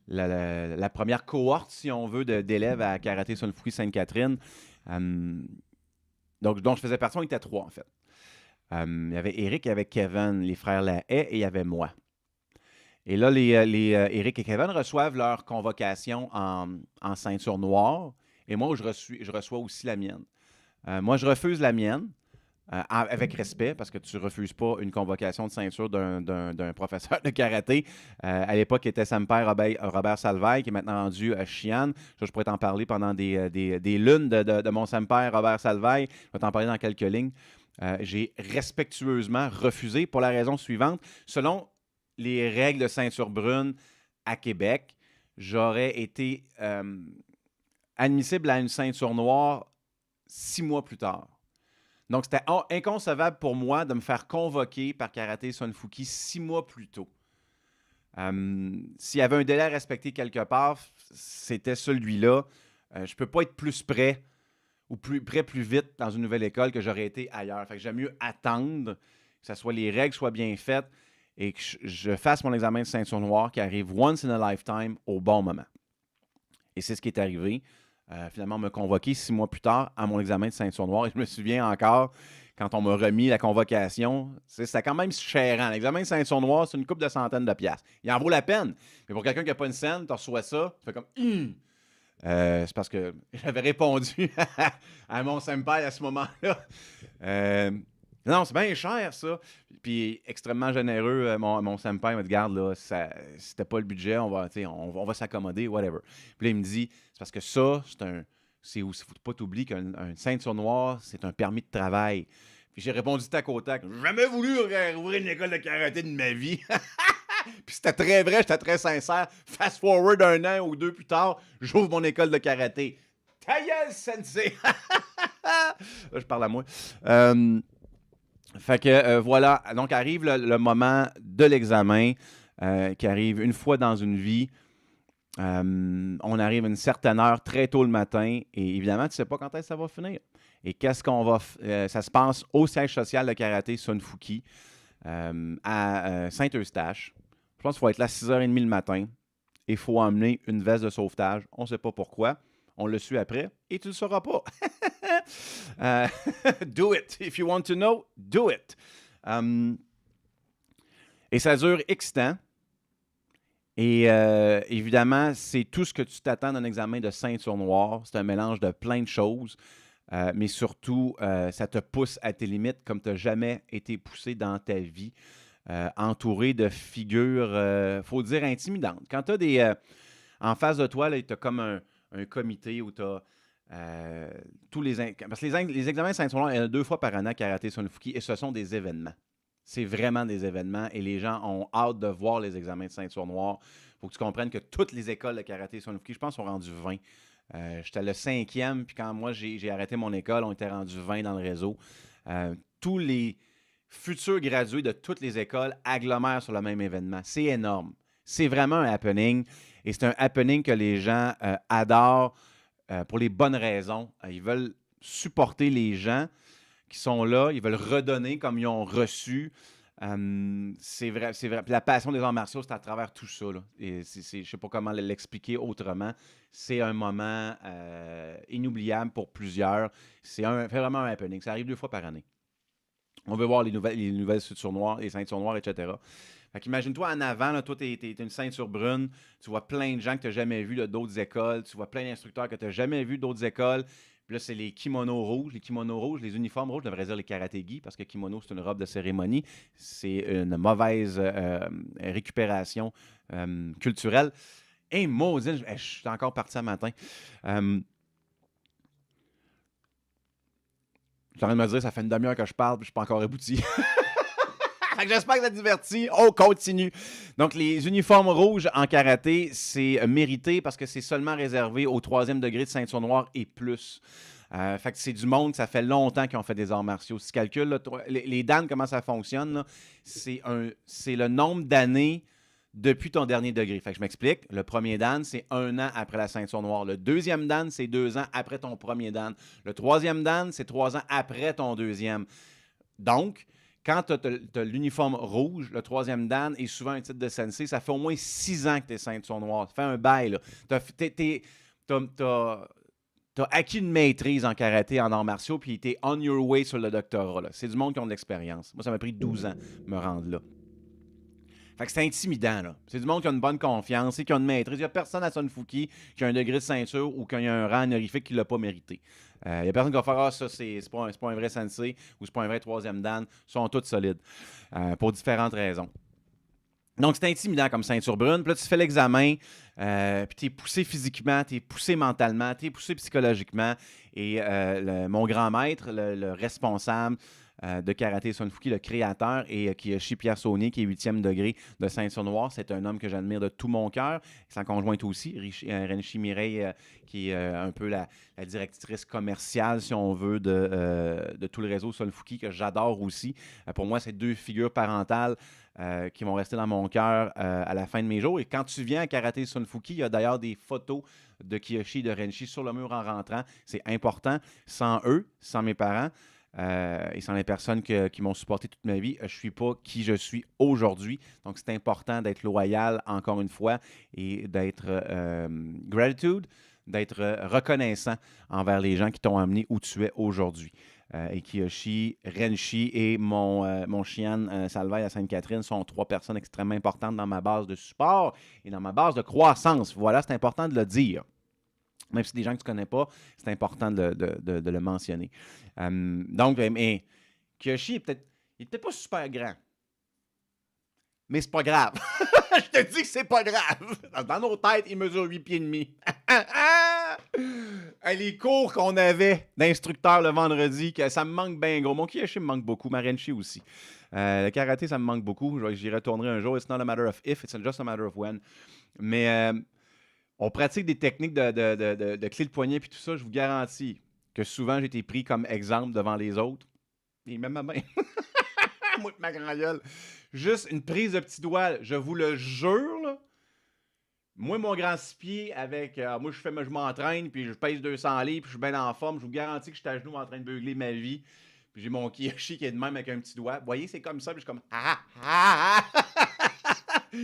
la première cohorte, si on veut, d'élèves à Karaté Sunfuki Sainte-Catherine. Donc, dont je faisais partie, on était 3 en fait. Il y avait Eric, il y avait Kevin, les frères Lahaye, et il y avait moi. Et là, Eric et Kevin reçoivent leur convocation en ceinture noire, et moi, je reçois aussi la mienne. Moi, je refuse la mienne, avec respect, parce que tu ne refuses pas une convocation de ceinture d'un professeur de karaté. À l'époque, il était Senpai Robert Salvaille, qui est maintenant rendu Shihan. Je pourrais t'en parler pendant des lunes de mon Senpai Robert Salvaille. Je vais t'en parler dans quelques lignes. J'ai respectueusement refusé pour la raison suivante. Selon les règles de ceinture brune à Québec, j'aurais été admissible à une ceinture noire 6 mois plus tard. Donc, c'était inconcevable pour moi de me faire convoquer par Karaté Sunfuki 6 mois plus tôt. S'il y avait un délai à respecter quelque part, c'était celui-là. Je ne peux pas être plus près ou plus vite dans une nouvelle école que j'aurais été ailleurs. Fait que j'aime mieux attendre que les règles soient bien faites et que je fasse mon examen de ceinture noire qui arrive once in a lifetime au bon moment. Et c'est ce qui est arrivé. Finalement, on m'a convoqué 6 mois plus tard à mon examen de ceinture noire. Et je me souviens encore, quand on m'a remis la convocation, c'était quand même chérant. L'examen de ceinture noire, c'est une couple de centaines de piastres. Il en vaut la peine. Mais pour quelqu'un qui n'a pas une scène, tu reçois ça, tu fais comme c'est parce que j'avais répondu à mon senpai à ce moment-là. Non, c'est bien cher, ça. Puis, extrêmement généreux, mon senpai m'a dit Garde, là, c'était pas le budget, on va s'accommoder, whatever. Puis là, il me dit C'est parce que ça, c'est aussi, faut pas t'oublier qu'une ceinture noire, c'est un permis de travail. Puis j'ai répondu tac au tac J'ai jamais voulu ouvrir une école de karaté de ma vie. Puis c'était très vrai, j'étais très sincère. Fast forward 1 an ou 2 plus tard, j'ouvre mon école de karaté. Ta gueule, sensei! Là, je parle à moi. Fait que voilà, donc arrive le moment de l'examen qui arrive une fois dans une vie. On arrive à une certaine heure, très tôt le matin, et évidemment, tu ne sais pas quand est-ce que ça va finir. Et qu'est-ce qu'on va ça se passe au siège social de karaté Sunfuki à Saint-Eustache. Je pense qu'il faut être là à 6h30 le matin et il faut emmener une veste de sauvetage. On ne sait pas pourquoi. On le suit après et tu ne le sauras pas. Do it. If you want to know, do it. Et ça dure X temps. Et évidemment, c'est tout ce que tu t'attends d'un examen de ceinture noire. C'est un mélange de plein de choses, mais surtout, ça te pousse à tes limites comme tu n'as jamais été poussé dans ta vie, entouré de figures, faut dire, intimidantes. Quand tu as en face de toi, tu as comme un comité où tu as tous parce que les examens de ceinture noire, il y en a 2 fois par année à Karaté Sunfuki et ce sont des événements. C'est vraiment des événements et les gens ont hâte de voir les examens de ceinture noire. Il faut que tu comprennes que toutes les écoles de karaté Sunfuki, je pense, sont rendues 20. J'étais le 5e, puis quand moi j'ai arrêté mon école, on était rendus 20 dans le réseau. Tous les futurs gradués de toutes les écoles agglomèrent sur le même événement. C'est énorme. C'est vraiment un happening et c'est un happening que les gens adorent pour les bonnes raisons. Ils veulent supporter les gens qui sont là, ils veulent redonner comme ils ont reçu. C'est vrai, c'est vrai. Puis la passion des arts martiaux, c'est à travers tout ça, là. Et je ne sais pas comment l'expliquer autrement. C'est un moment inoubliable pour plusieurs. C'est vraiment un happening. Ça arrive 2 fois par année. On veut voir les nouvelles ceintures noires, les ceintures noires, etc. Fait qu'imagine-toi en avant, là, toi, tu es une ceinture brune, tu vois plein de gens que tu n'as jamais vus d'autres écoles, tu vois plein d'instructeurs que tu n'as jamais vus d'autres écoles. Puis là, c'est les kimonos rouges. Les kimonos rouges, les uniformes rouges, je devrais dire les karatégi, parce que kimono, c'est une robe de cérémonie. C'est une mauvaise récupération culturelle. Et maudine, je suis encore parti ce matin. Je suis en train de me dire, ça fait une demi-heure que je parle, puis je ne suis pas encore abouti. J'espère que ça te divertit. On continue. Donc, les uniformes rouges en karaté, c'est mérité parce que c'est seulement réservé au 3e degré de ceinture noire et plus. Fait que c'est du monde, ça fait longtemps qu'ils ont fait des arts martiaux. Si tu calcules, là, les Dan, comment ça fonctionne, là, c'est le nombre d'années depuis ton dernier degré. Fait que je m'explique. Le premier Dan, c'est 1 an après la ceinture noire. Le deuxième Dan, c'est 2 ans après ton premier Dan. Le troisième Dan, c'est 3 ans après ton deuxième. Donc, quand tu as l'uniforme rouge, le troisième Dan est souvent un titre de sensei, ça fait au moins 6 ans que tu es ceinture noire. Ça fait un bail. Tu as acquis une maîtrise en karaté, en arts martiaux, puis tu es on your way sur le doctorat. C'est du monde qui ont de l'expérience. Moi, ça m'a pris 12 ans de me rendre là. Fait que c'est intimidant, là. C'est du monde qui a une bonne confiance, qui a une maîtrise. Il n'y a personne à Sunfuki qui a un degré de ceinture ou qui a un rang honorifique qui ne l'a pas mérité. Il n'y a personne qui va faire « Ah, ça, c'est pas un vrai sensei » ou « c'est pas un vrai troisième dan ». Ils sont tous solides pour différentes raisons. Donc, c'est intimidant comme ceinture brune. Puis là, tu fais l'examen, puis tu es poussé physiquement, tu es poussé mentalement, tu es poussé psychologiquement. Et mon grand maître, le responsable de Karaté Sunfuki, le créateur, et Kiyoshi Pierre Saunier, qui est 8e degré de ceinture noire, c'est un homme que j'admire de tout mon cœur. Sa conjointe aussi, Renshi Mireille, qui est un peu la directrice commerciale, si on veut, de tout le réseau Sunfuki, que j'adore aussi. Pour moi, c'est 2 figures parentales qui vont rester dans mon cœur à la fin de mes jours. Et quand tu viens à Karaté Sunfuki, il y a d'ailleurs des photos de Kiyoshi et de Renshi sur le mur en rentrant. C'est important. Sans eux, sans mes parents et sans les personnes qui m'ont supporté toute ma vie, je ne suis pas qui je suis aujourd'hui. Donc, c'est important d'être loyal, encore une fois, et d'être gratitude, d'être reconnaissant envers les gens qui t'ont amené où tu es aujourd'hui. Et Kiyoshi, Renshi et mon chien Salvaille à Sainte-Catherine sont 3 personnes extrêmement importantes dans ma base de support et dans ma base de croissance. Voilà, c'est important de le dire. Même si c'est des gens que tu ne connais pas, c'est important de le mentionner. Donc, mais Kiyoshi est peut-être pas super grand, mais c'est pas grave. Je te dis que c'est pas grave. Dans nos têtes, il mesure 8 pieds et demi. Les cours qu'on avait d'instructeur le vendredi, que ça me manque bien gros. Mon Kiyoshi me manque beaucoup, ma Renshi aussi. Le karaté, ça me manque beaucoup. J'y retournerai un jour. It's not a matter of if, it's just a matter of when. Mais on pratique des techniques de clé de poignet et tout ça. Je vous garantis que souvent, j'ai été pris comme exemple devant les autres. Et même ma main. Moi, ma grand gueule. Juste une prise de petit doigt, je vous le jure, là. Moi, mon grand 6 pieds, avec. Moi, je m'entraîne, puis je pèse 200 livres, puis je suis bien en forme. Je vous garantis que je suis à genoux en train de beugler ma vie. Puis j'ai mon Kiyoshi qui est de même avec un petit doigt. Vous voyez, c'est comme ça, puis je suis comme.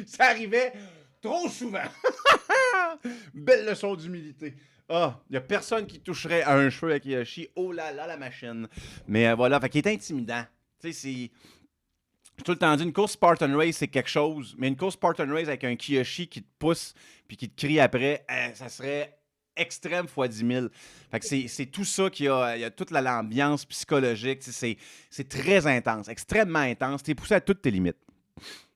Ça arrivait trop souvent. Belle leçon d'humilité. Ah, il n'y a personne qui toucherait à un cheveu avec Kiyoshi. Oh là là, la machine. Mais voilà, fait qu'il est intimidant. Tu sais, J'ai tout le temps dit, une course Spartan Race, c'est quelque chose, mais une course Spartan Race avec un Kiyoshi qui te pousse puis qui te crie après, ça serait extrême fois 10 000. Fait que c'est tout ça il y a toute l'ambiance psychologique. C'est très intense, extrêmement intense. Tu es poussé à toutes tes limites.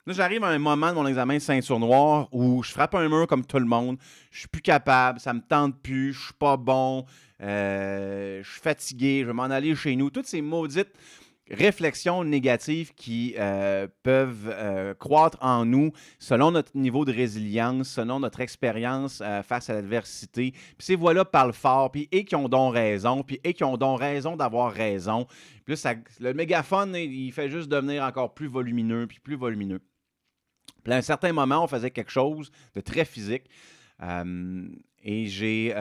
Là, j'arrive à un moment de mon examen de ceinture noire où je frappe un mur comme tout le monde. Je suis plus capable, ça me tente plus, je suis pas bon, je suis fatigué, je vais m'en aller chez nous. Toutes ces maudites réflexions négatives qui peuvent croître en nous selon notre niveau de résilience, selon notre expérience face à l'adversité. Puis ces voix-là parlent fort, puis et qui ont donc raison, puis et qui ont donc raison d'avoir raison. Puis là, le mégaphone, il fait juste devenir encore plus volumineux, puis plus volumineux. Puis à un certain moment, on faisait quelque chose de très physique. Et j'ai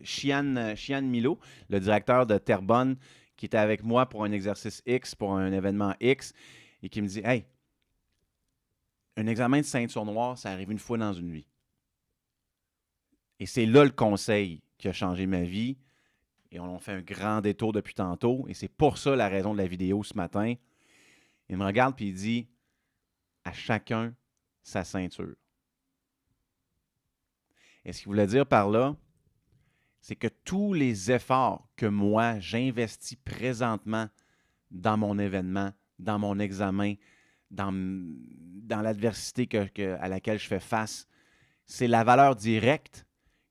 Chian Milo, le directeur de Terrebonne, qui était avec moi pour un exercice X, pour un événement X, et qui me dit « Hey, un examen de ceinture noire, ça arrive une fois dans une vie. » Et c'est là le conseil qui a changé ma vie. Et on a fait un grand détour depuis tantôt. Et c'est pour ça la raison de la vidéo ce matin. Il me regarde et il dit « À chacun sa ceinture. » Et ce qu'il voulait dire par là, c'est que tous les efforts que moi, j'investis présentement dans mon événement, dans mon examen, dans l'adversité à laquelle je fais face, c'est la valeur directe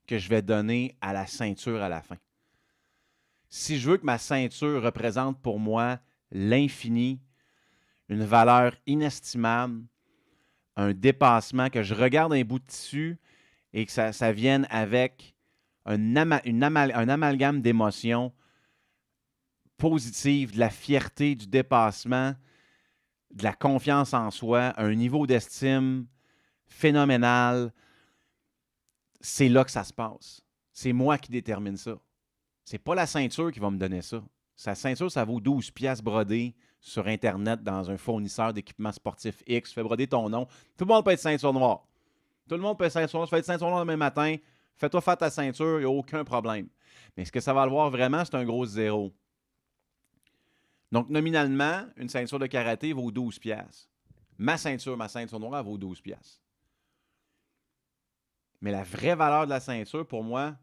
que je vais donner à la ceinture à la fin. Si je veux que ma ceinture représente pour moi l'infini, une valeur inestimable, un dépassement, que je regarde un bout de tissu et que ça vienne avec un amalgame d'émotions positives, de la fierté, du dépassement, de la confiance en soi, un niveau d'estime phénoménal, c'est là que ça se passe. C'est moi qui détermine ça. C'est pas la ceinture qui va me donner ça. Sa ceinture, ça vaut 12 piastres brodées sur Internet dans un fournisseur d'équipements sportifs X. Tu fais broder ton nom. Tout le monde peut être ceinture noire. Tout le monde peut être ceinture noire. Tu fais être ceinture noire demain matin. Fais-toi faire ta ceinture, il n'y a aucun problème. Mais ce que ça va le voir vraiment, c'est un gros zéro. Donc, nominalement, une ceinture de karaté vaut 12 piastres. Ma ceinture noire, elle vaut 12 piastres. Mais la vraie valeur de la ceinture, pour moi,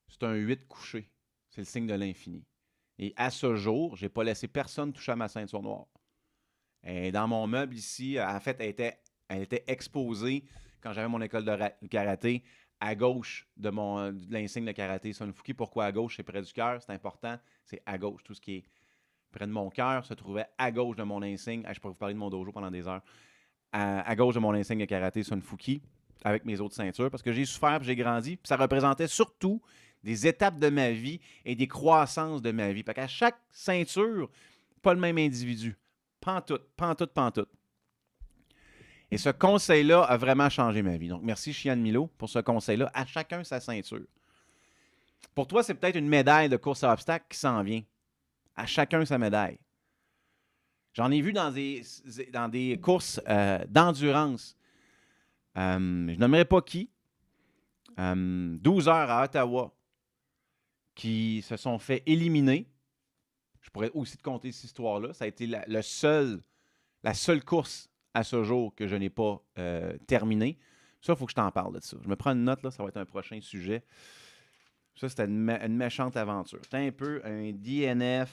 c'est un 8 couché. C'est le signe de l'infini. Et à ce jour, je n'ai pas laissé personne toucher à ma ceinture noire. Et dans mon meuble ici, en fait, elle était exposée quand j'avais mon école de karaté à gauche de l'insigne de karaté Sunfuki. Pourquoi à gauche? C'est près du cœur, c'est important. C'est à gauche. Tout ce qui est près de mon cœur se trouvait à gauche de mon insigne. Je pourrais vous parler de mon dojo pendant des heures. À gauche de mon insigne de karaté Sunfuki, avec mes autres ceintures, parce que j'ai souffert et j'ai grandi. Puis ça représentait surtout des étapes de ma vie et des croissances de ma vie. Parce qu'à chaque ceinture, pas le même individu. Pantoute, pantoute, pantoute. Et ce conseil-là a vraiment changé ma vie. Donc, merci Chian Milo pour ce conseil-là. À chacun sa ceinture. Pour toi, c'est peut-être une médaille de course à obstacles qui s'en vient. À chacun sa médaille. J'en ai vu dans des courses d'endurance. Je n'aimerais pas qui. 12 heures à Ottawa qui se sont fait éliminer. Je pourrais aussi te conter cette histoire-là. Ça a été la seule course à ce jour que je n'ai pas terminée. Ça, il faut que je t'en parle de ça. Je me prends une note, là, ça va être un prochain sujet. Ça, c'était une méchante aventure. C'était un peu un DNF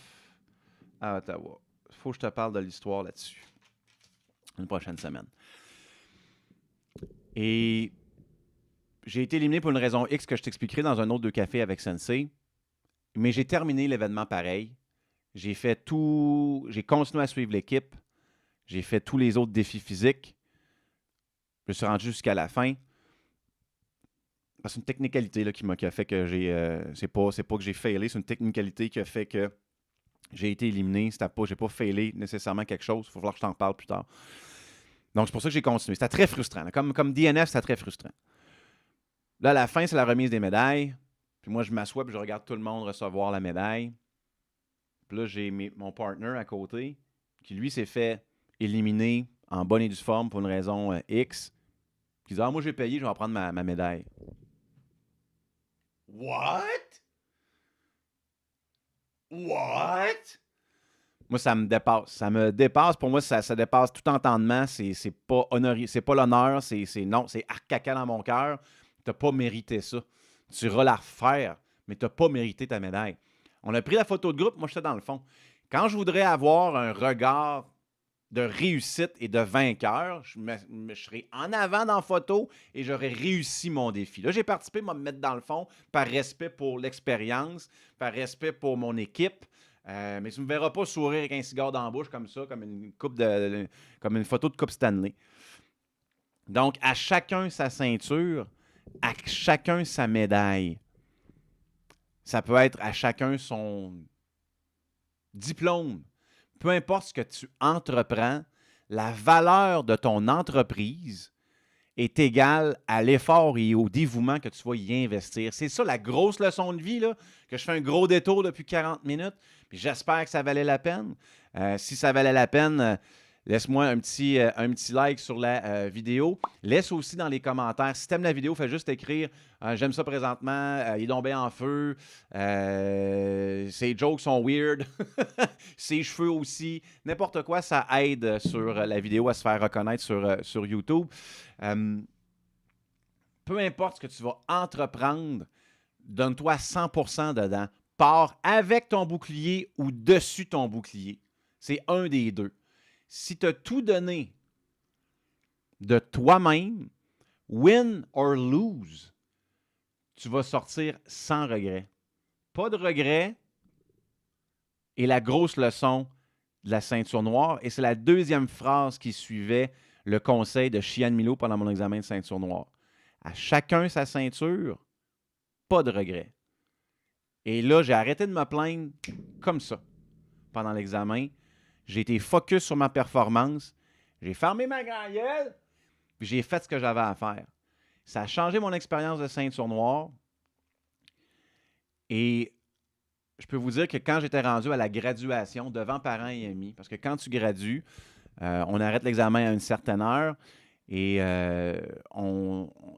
à Ottawa. Il faut que je te parle de l'histoire là-dessus. Une prochaine semaine. Et j'ai été éliminé pour une raison X que je t'expliquerai dans un autre 2 cafés avec Sensei. Mais j'ai terminé l'événement pareil. J'ai fait tout. J'ai continué à suivre l'équipe. J'ai fait tous les autres défis physiques. Je me suis rendu jusqu'à la fin. C'est une technicalité là, qui a fait que j'ai. C'est pas que j'ai failé, c'est une technicalité qui a fait que j'ai été éliminé. J'ai pas failé nécessairement quelque chose. Il va falloir que je t'en parle plus tard. Donc, c'est pour ça que j'ai continué. C'était très frustrant. Là. Comme DNF, c'était très frustrant. Là, à la fin, c'est la remise des médailles. Puis moi, je m'assois et je regarde tout le monde recevoir la médaille. Puis là, j'ai mon partner à côté qui, lui, s'est fait éliminer en bonne et due forme pour une raison X. Qui dit « Ah, moi, j'ai payé, je vais en prendre ma médaille. » What? What? Moi, ça me dépasse. Ça me dépasse. Pour moi, ça dépasse tout entendement. C'est pas honoré, c'est pas l'honneur. Non, c'est arc-caca dans mon cœur. Tu n'as pas mérité ça. Tu iras la refaire, mais tu n'as pas mérité ta médaille. On a pris la photo de groupe. Moi, j'étais dans le fond. Quand je voudrais avoir un regard de réussite et de vainqueur, je serais en avant dans la photo et j'aurais réussi mon défi. Là, j'ai participé, moi, me mettre dans le fond par respect pour l'expérience, par respect pour mon équipe. Mais tu ne me verras pas sourire avec un cigare dans la bouche comme ça, comme une photo de Coupe Stanley. Donc, à chacun sa ceinture, à chacun sa médaille. Ça peut être à chacun son diplôme. Peu importe ce que tu entreprends, la valeur de ton entreprise est égale à l'effort et au dévouement que tu vas y investir. C'est ça la grosse leçon de vie, là, que je fais un gros détour depuis 40 minutes. Puis j'espère que ça valait la peine. Si ça valait la peine, laisse-moi un petit like sur la vidéo. Laisse aussi dans les commentaires. Si tu aimes la vidéo, fais juste écrire j'aime ça présentement, il est tombé en feu, ses jokes sont weird, ses cheveux aussi. N'importe quoi, ça aide sur la vidéo à se faire reconnaître sur YouTube. Peu importe ce que tu vas entreprendre, donne-toi 100% dedans. Pars avec ton bouclier ou dessus ton bouclier. C'est un des deux. Si tu as tout donné de toi-même, win or lose, tu vas sortir sans regret. Pas de regret. Et la grosse leçon de la ceinture noire, et c'est la deuxième phrase qui suivait le conseil de Shihan Milo pendant mon examen de ceinture noire. À chacun sa ceinture, pas de regret. Et là, j'ai arrêté de me plaindre comme ça pendant l'examen. J'ai été focus sur ma performance. J'ai fermé ma grande gueule, puis j'ai fait ce que j'avais à faire. Ça a changé mon expérience de ceinture noire. Et je peux vous dire que quand j'étais rendu à la graduation devant parents et amis, parce que quand tu gradues, on arrête l'examen à une certaine heure et il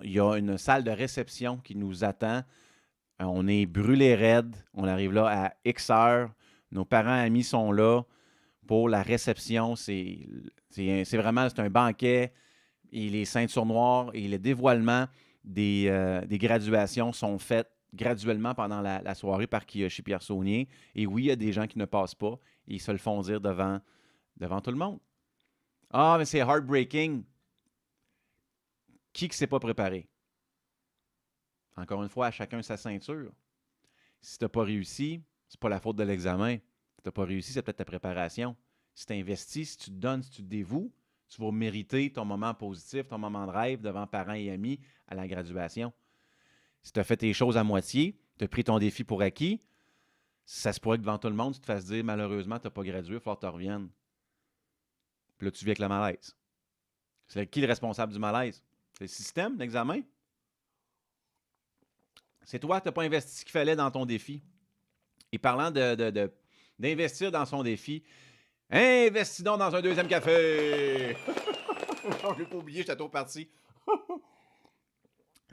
y a une salle de réception qui nous attend. On est brûlé raide. On arrive là à X heures. Nos parents et amis sont là pour la réception. C'est vraiment c'est un banquet. Et les ceintures noires et le dévoilement des graduations sont faits graduellement pendant la soirée par Kiyoshi Pierre Saunier. Et oui, il y a des gens qui ne passent pas et ils se le font dire devant tout le monde. Ah, mais c'est heartbreaking. Qui ne s'est pas préparé? Encore une fois, à chacun sa ceinture. Si tu n'as pas réussi, c'est pas la faute de l'examen. Si tu n'as pas réussi, c'est peut-être ta préparation. Si tu investis, si tu te donnes, si tu te dévoues, tu vas mériter ton moment positif, ton moment de rêve devant parents et amis à la graduation. Si tu as fait tes choses à moitié, tu as pris ton défi pour acquis, ça se pourrait que devant tout le monde, tu te fasses dire malheureusement, tu n'as pas gradué, il faut que tu reviennes. Puis là, tu vis avec le malaise. C'est qui le responsable du malaise? C'est le système d'examen? C'est toi qui n'as pas investi ce qu'il fallait dans ton défi. Et parlant d'investir dans son défi, investis donc dans un deuxième café! Je n'ai pas oublié, j'étais trop parti.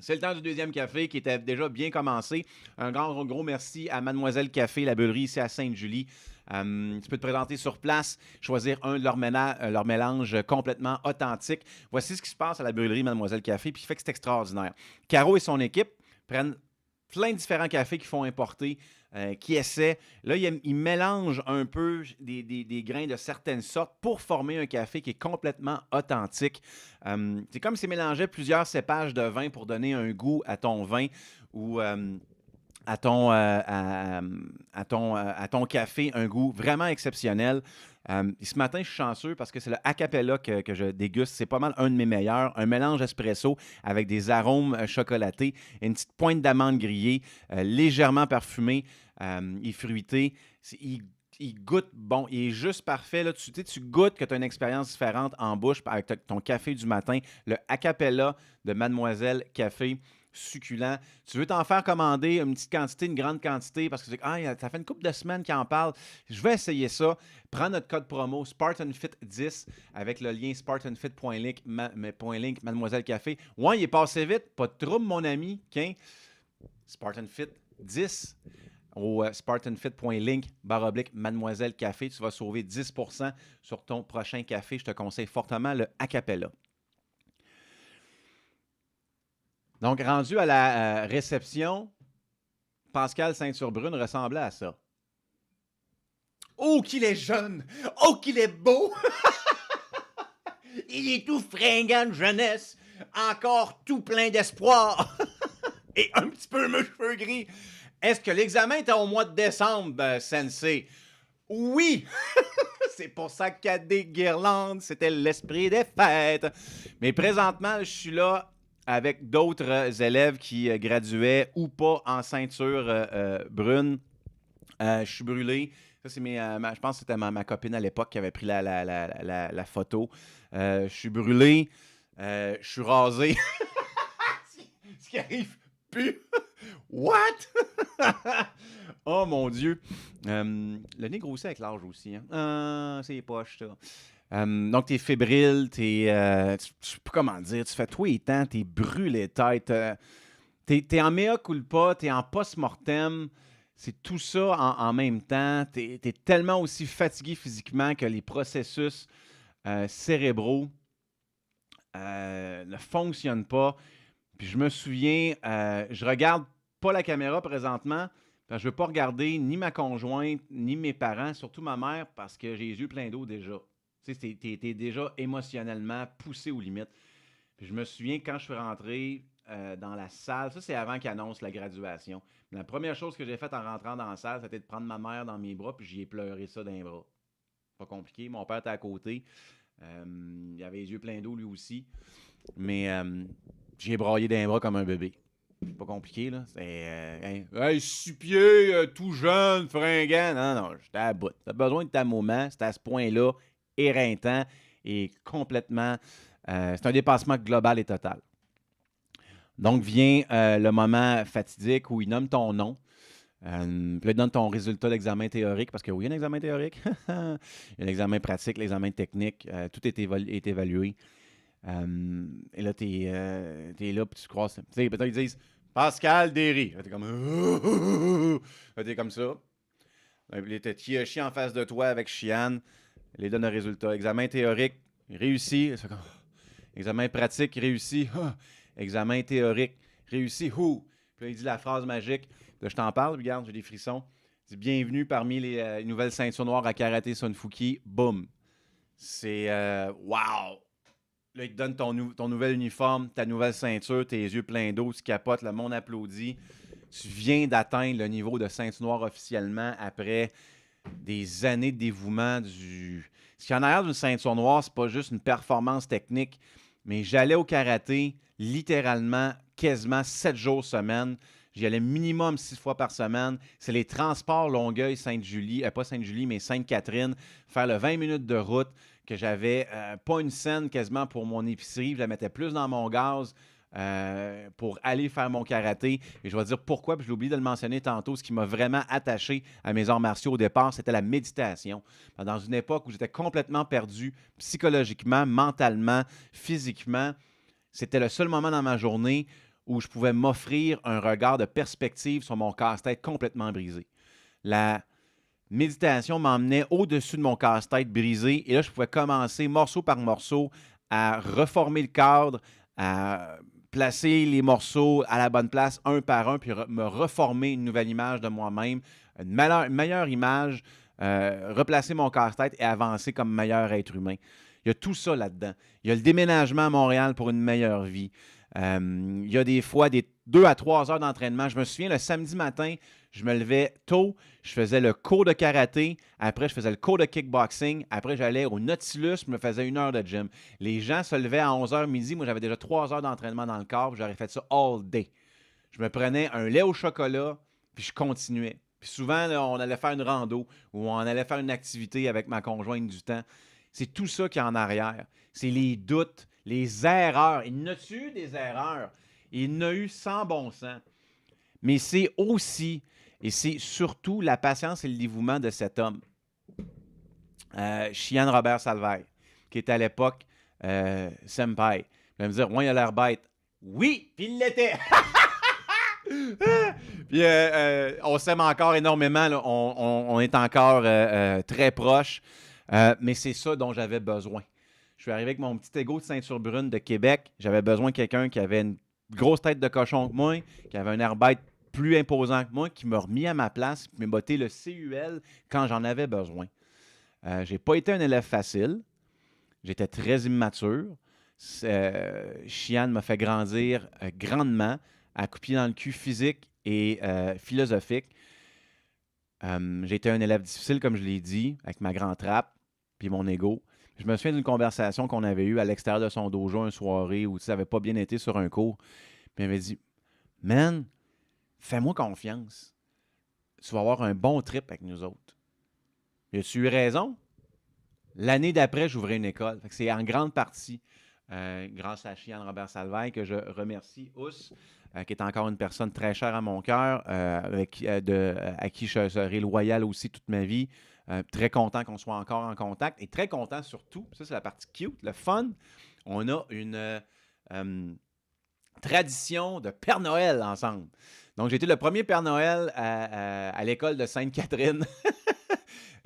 C'est le temps du deuxième café qui était déjà bien commencé. Un gros merci à Mademoiselle Café, la Bullerie ici à Sainte-Julie. Tu peux te présenter sur place, choisir un de leurs mélanges complètement authentique. Voici ce qui se passe à la Bullerie Mademoiselle Café, puis qui fait que c'est extraordinaire. Caro et son équipe prennent plein de différents cafés qu'ils font importer, qui essaient. Là, ils mélangent un peu des grains de certaines sortes pour former un café qui est complètement authentique. C'est comme s'ils mélangeaient plusieurs cépages de vin pour donner un goût à ton vin ou à ton café, un goût vraiment exceptionnel. Et ce matin, je suis chanceux parce que c'est le Acapella que je déguste. C'est pas mal un de mes meilleurs. Un mélange espresso avec des arômes chocolatés, une petite pointe d'amande grillée, légèrement parfumée et fruitée. Il goûte bon, il est juste parfait. Là. Tu goûtes que tu as une expérience différente en bouche avec ton café du matin. Le Acapella de Mademoiselle Café. Succulent. Tu veux t'en faire commander une petite quantité, une grande quantité, parce que ça fait une couple de semaines qu'il en parle. Je vais essayer ça. Prends notre code promo SpartanFit10 avec le lien spartanfit.link, Mademoiselle Café. Ouais, il est passé vite. Pas de trouble, mon ami. Spartanfit10. au spartanfit.link/Mademoiselle Café. Tu vas sauver 10% sur ton prochain café. Je te conseille fortement le Acapella. Donc, rendu à la réception, Pascal Ceinture-Brune ressemblait à ça. Oh, qu'il est jeune! Oh, qu'il est beau! Il est tout fringant de jeunesse, encore tout plein d'espoir, et un petit peu mes cheveux gris. Est-ce que l'examen était au mois de décembre, Sensei? Oui! C'est pour ça qu'il y a des guirlandes, c'était l'esprit des fêtes. Mais présentement, je suis là avec d'autres élèves qui graduaient ou pas en ceinture brune. Je suis brûlé. Ça, c'est je pense que c'était ma copine à l'époque qui avait pris la photo. Je suis brûlé. Je suis rasé. Ce qui arrive plus. What? Oh mon Dieu. Le nez grossit avec l'âge aussi. Hein? C'est poche, ça. Donc, t'es fébrile, tu sais pas comment dire, tu fais tout et temps, t'es brûlé tête. T'es en mea culpa, t'es en post-mortem. C'est tout ça en même temps. T'es tellement aussi fatigué physiquement que les processus cérébraux ne fonctionnent pas. Puis je me souviens, je regarde pas la caméra présentement, parce que je veux pas regarder ni ma conjointe, ni mes parents, surtout ma mère, parce que j'ai les yeux pleins d'eau déjà. Tu sais, t'es déjà émotionnellement poussé aux limites. Puis je me souviens quand je suis rentré dans la salle, ça c'est avant qu'ils annoncent la graduation. Mais la première chose que j'ai faite en rentrant dans la salle, c'était de prendre ma mère dans mes bras, puis j'y ai pleuré ça dans les bras. Pas compliqué, mon père était à côté. Il avait les yeux pleins d'eau lui aussi. Mais j'ai braillé dans les bras comme un bébé. C'est pas compliqué, là. C'est. Hey, 6 pieds, tout jeune, fringant. Non, j'étais à bout. T'as besoin de ta moment. C'est à ce point-là, éreintant et complètement. C'est un dépassement global et total. Donc vient le moment fatidique où il nomme ton nom. Puis là, il donne ton résultat d'examen théorique, parce que oui, il y a un examen théorique. Il y a un examen pratique, l'examen technique. Tout est évalué. Et là, t'es là, puis tu croises. Tu sais, peut-être ils disent Pascal Derry. Là, t'es comme. Là, t'es comme ça. Là, t'es Kiyoshi en face de toi avec Shian. Il donne le résultat. Examen théorique, réussi. C'est comme. Examen pratique, réussi. Examen théorique, réussi. Puis là, il dit la phrase magique. Là, je t'en parle, regarde, j'ai des frissons. Il dit bienvenue parmi les nouvelles ceintures noires à Karaté Sunfuki. Boum. C'est. Wow! Là, il te donne ton nouvel uniforme, ta nouvelle ceinture, tes yeux pleins d'eau, tu capotes, le monde applaudit. Tu viens d'atteindre le niveau de ceinture noire officiellement après des années de dévouement. Ce qui en arrière d'une ceinture noire, c'est pas juste une performance technique, mais j'allais au karaté littéralement quasiment 7 jours semaine. J'y allais minimum 6 fois par semaine. C'est les transports Longueuil-Sainte-Julie, pas Sainte-Julie, mais Sainte-Catherine, faire le 20 minutes de route, que j'avais pas une scène quasiment pour mon épicerie. Je la mettais plus dans mon gaz pour aller faire mon karaté. Et je vais dire pourquoi, puis j'ai oublié de le mentionner tantôt. Ce qui m'a vraiment attaché à mes arts martiaux au départ, c'était la méditation. Dans une époque où j'étais complètement perdu psychologiquement, mentalement, physiquement, c'était le seul moment dans ma journée où je pouvais m'offrir un regard de perspective sur mon casse-tête complètement brisé. La méditation m'emmenait au-dessus de mon casse-tête brisé et là, je pouvais commencer morceau par morceau à reformer le cadre, à placer les morceaux à la bonne place un par un, puis me reformer une nouvelle image de moi-même, une meilleure image, replacer mon casse-tête et avancer comme meilleur être humain. Il y a tout ça là-dedans. Il y a le déménagement à Montréal pour une meilleure vie. Il y a des fois des 2 à 3 heures d'entraînement. Je me souviens, le samedi matin, je me levais tôt, je faisais le cours de karaté, après je faisais le cours de kickboxing, après j'allais au Nautilus, je me faisais 1 heure de gym. Les gens se levaient à 11h midi, moi j'avais déjà 3 heures d'entraînement dans le corps, j'aurais fait ça all day. Je me prenais un lait au chocolat, puis je continuais. Puis souvent, là, on allait faire une rando ou on allait faire une activité avec ma conjointe du temps. C'est tout ça qui est en arrière. C'est les doutes, les erreurs. Il y en a-tu eu des erreurs? Il y en a eu sans bon sens. Mais c'est aussi, et c'est surtout la patience et le dévouement de cet homme. Shian Robert Salvaille, qui était à l'époque senpai. Il va me dire, ouais, il a l'air bête. Oui, puis il l'était. Puis Puis on s'aime encore énormément. Là. On est encore très proches. Mais c'est ça dont j'avais besoin. Je suis arrivé avec mon petit égo de ceinture brune de Québec. J'avais besoin de quelqu'un qui avait une grosse tête de cochon que moi, qui avait un air-bête plus imposant que moi, qui m'a remis à ma place, qui m'a botté le CUL quand j'en avais besoin. J'ai pas été un élève facile. J'étais très immature. Chiane m'a fait grandir grandement, à coups de pied dans le cul physique et philosophique. J'ai été un élève difficile, comme je l'ai dit, avec ma grande trappe puis mon ego. Je me souviens d'une conversation qu'on avait eue à l'extérieur de son dojo une soirée où ça n'avait pas bien été sur un cours. Puis il m'avait dit « Man, fais-moi confiance. Tu vas avoir un bon trip avec nous autres. » As-tu eu raison? L'année d'après, j'ouvrais une école. Fait que c'est en grande partie grâce à Chiane Robert Salvaille que je remercie Ous, qui est encore une personne très chère à mon cœur, à qui je serai loyal aussi toute ma vie. Très content qu'on soit encore en contact et très content surtout, ça c'est la partie cute, le fun, on a une tradition de Père Noël ensemble. Donc j'ai été le premier Père Noël à l'école de Sainte-Catherine.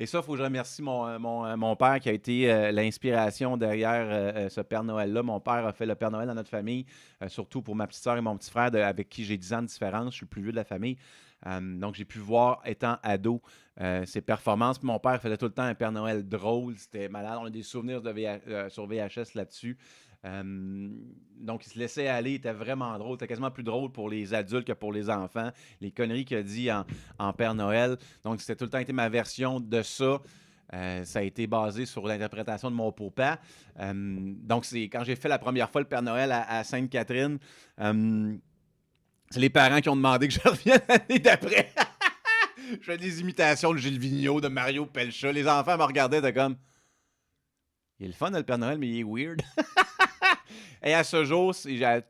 Et ça, il faut que je remercie mon père qui a été l'inspiration derrière ce Père Noël-là. Mon père a fait le Père Noël dans notre famille, surtout pour ma petite soeur et mon petit frère avec qui j'ai 10 ans de différence. Je suis le plus vieux de la famille. Donc, j'ai pu voir, étant ado, ses performances. Puis mon père faisait tout le temps un Père Noël drôle. C'était malade. On a des souvenirs sur VHS là-dessus. Donc, il se laissait aller. Il était vraiment drôle. C'était quasiment plus drôle pour les adultes que pour les enfants. Les conneries qu'il a dit en Père Noël. Donc, c'était tout le temps été ma version de ça. Ça a été basé sur l'interprétation de mon papa. Donc, c'est quand j'ai fait la première fois le Père Noël à Sainte-Catherine, c'est les parents qui ont demandé que je revienne l'année d'après. Je fais des imitations de Gilles Vigneault, de Mario Pelcha. Les enfants me regardaient, t'es comme... Il est le fun, le Père Noël, mais il est weird. Et à ce jour,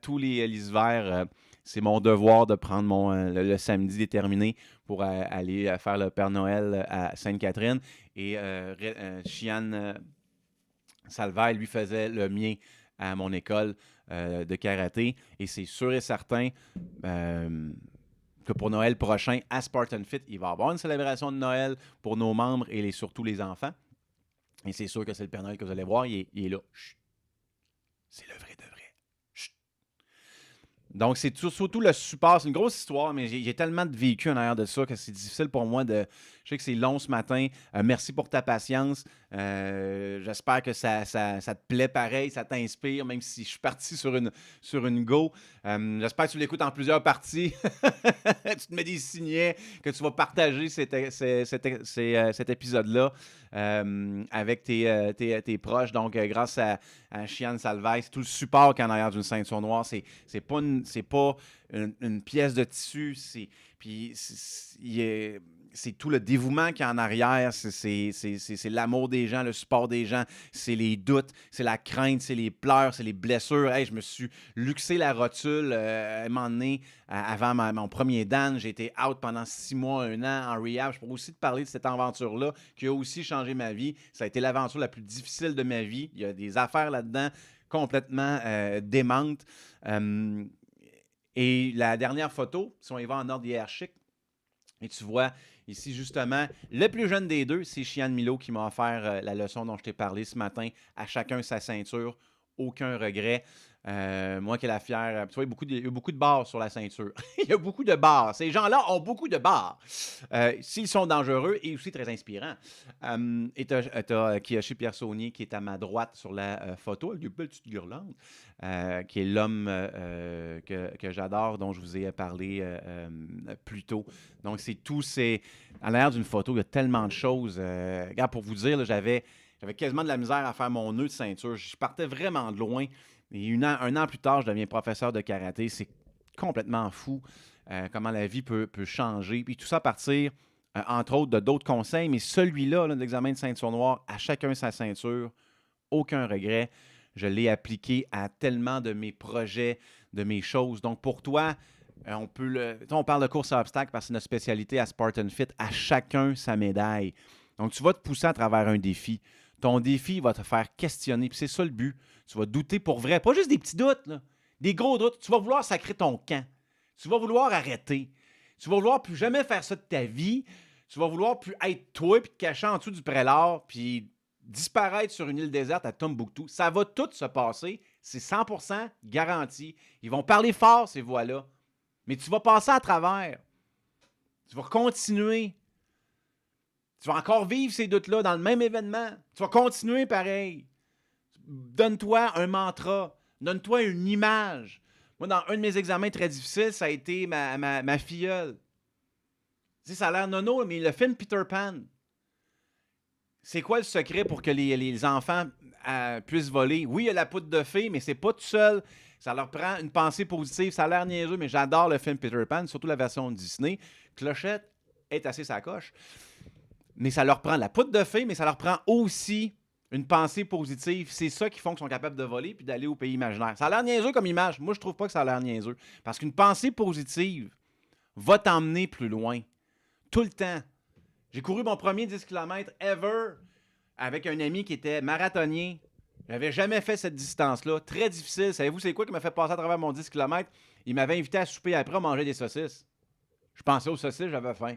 tous les hivers, c'est mon devoir de prendre le samedi déterminé pour aller faire le Père Noël à Sainte-Catherine. Et Chiane Salvaille, lui, faisait le mien à mon école de karaté. Et c'est sûr et certain que pour Noël prochain, à Spartan Fit, il va y avoir une célébration de Noël pour nos membres et surtout les enfants. Et c'est sûr que c'est le Père Noël que vous allez voir. Il est là. Chut. C'est le vrai de vrai. Chut. Donc, c'est surtout le support. C'est une grosse histoire, mais j'ai tellement de vécu en arrière de ça que c'est difficile pour moi de... Je sais que c'est long ce matin. Merci pour ta patience. J'espère que ça te plaît pareil, ça t'inspire, même si je suis parti sur une go. J'espère que tu l'écoutes en plusieurs parties. Tu te mets des signets, que tu vas partager cet épisode-là avec tes proches. Donc, grâce à Chiane Salvaille, c'est tout le support qu'il y a en arrière d'une ceinture noire. C'est pas une pièce de tissu. C'est tout le dévouement qu'il y a en arrière, c'est l'amour des gens, le support des gens, c'est les doutes, c'est la crainte, c'est les pleurs, c'est les blessures. Hey, je me suis luxé la rotule à un moment donné, avant mon premier Dan. J'ai été out pendant 6 mois, 1 an en rehab. Je pourrais aussi te parler de cette aventure-là qui a aussi changé ma vie. Ça a été l'aventure la plus difficile de ma vie. Il y a des affaires là-dedans complètement démentes. Et la dernière photo, si on y va en ordre hiérarchique, et tu vois ici justement, le plus jeune des deux, c'est Chiane Milo qui m'a offert la leçon dont je t'ai parlé ce matin. À chacun sa ceinture, aucun regret. Moi qui est la fière, tu vois, il y a beaucoup de barres sur la ceinture. Il y a beaucoup de barres. Ces gens-là ont beaucoup de barres. S'ils sont dangereux et aussi très inspirants. Et tu as Kiyoshi Pierre-Saunier qui est à ma droite sur la photo avec des petites guirlandes, qui est l'homme que j'adore, dont je vous ai parlé plus tôt. Donc, c'est tout. À l'air d'une photo, il y a tellement de choses. Regarde, pour vous dire, là, j'avais quasiment de la misère à faire mon nœud de ceinture. Je partais vraiment de loin. Et un an plus tard, je deviens professeur de karaté. C'est complètement fou comment la vie peut changer. Puis tout ça à partir, entre autres, d'autres conseils. Mais celui-là, de l'examen de ceinture noire, à chacun sa ceinture, aucun regret. Je l'ai appliqué à tellement de mes projets, de mes choses. Donc pour toi, on parle de course à obstacles parce que c'est notre spécialité à Spartan Fit. À chacun sa médaille. Donc tu vas te pousser à travers un défi. Ton défi va te faire questionner. Puis c'est ça le but. Tu vas douter pour vrai. Pas juste des petits doutes, là. Des gros doutes. Tu vas vouloir sacrer ton camp. Tu vas vouloir arrêter. Tu vas vouloir plus jamais faire ça de ta vie. Tu vas vouloir plus être toi puis te cacher en dessous du prélat puis disparaître sur une île déserte à Tombouctou. Ça va tout se passer. C'est 100% garanti. Ils vont parler fort, ces voix-là. Mais tu vas passer à travers. Tu vas continuer. Tu vas encore vivre ces doutes-là dans le même événement. Tu vas continuer pareil. Donne-toi un mantra. Donne-toi une image. Moi, dans un de mes examens très difficiles, ça a été ma filleule. Tu sais, ça a l'air nono, mais le film Peter Pan, c'est quoi le secret pour que les enfants puissent voler? Oui, il y a la poudre de fée, mais c'est pas tout seul. Ça leur prend une pensée positive. Ça a l'air niaiseux, mais j'adore le film Peter Pan, surtout la version Disney. Clochette est assez sacoche. Mais ça leur prend la poudre de fée, mais ça leur prend aussi une pensée positive. C'est ça qui font qu'ils sont capables de voler puis d'aller au pays imaginaire. Ça a l'air niaiseux comme image. Moi, je trouve pas que ça a l'air niaiseux. Parce qu'une pensée positive va t'emmener plus loin. Tout le temps. J'ai couru mon premier 10 km ever avec un ami qui était marathonien. J'avais jamais fait cette distance-là. Très difficile. Savez-vous c'est quoi qui m'a fait passer à travers mon 10 km? Il m'avait invité à souper après à manger des saucisses. Je pensais aux saucisses, j'avais faim.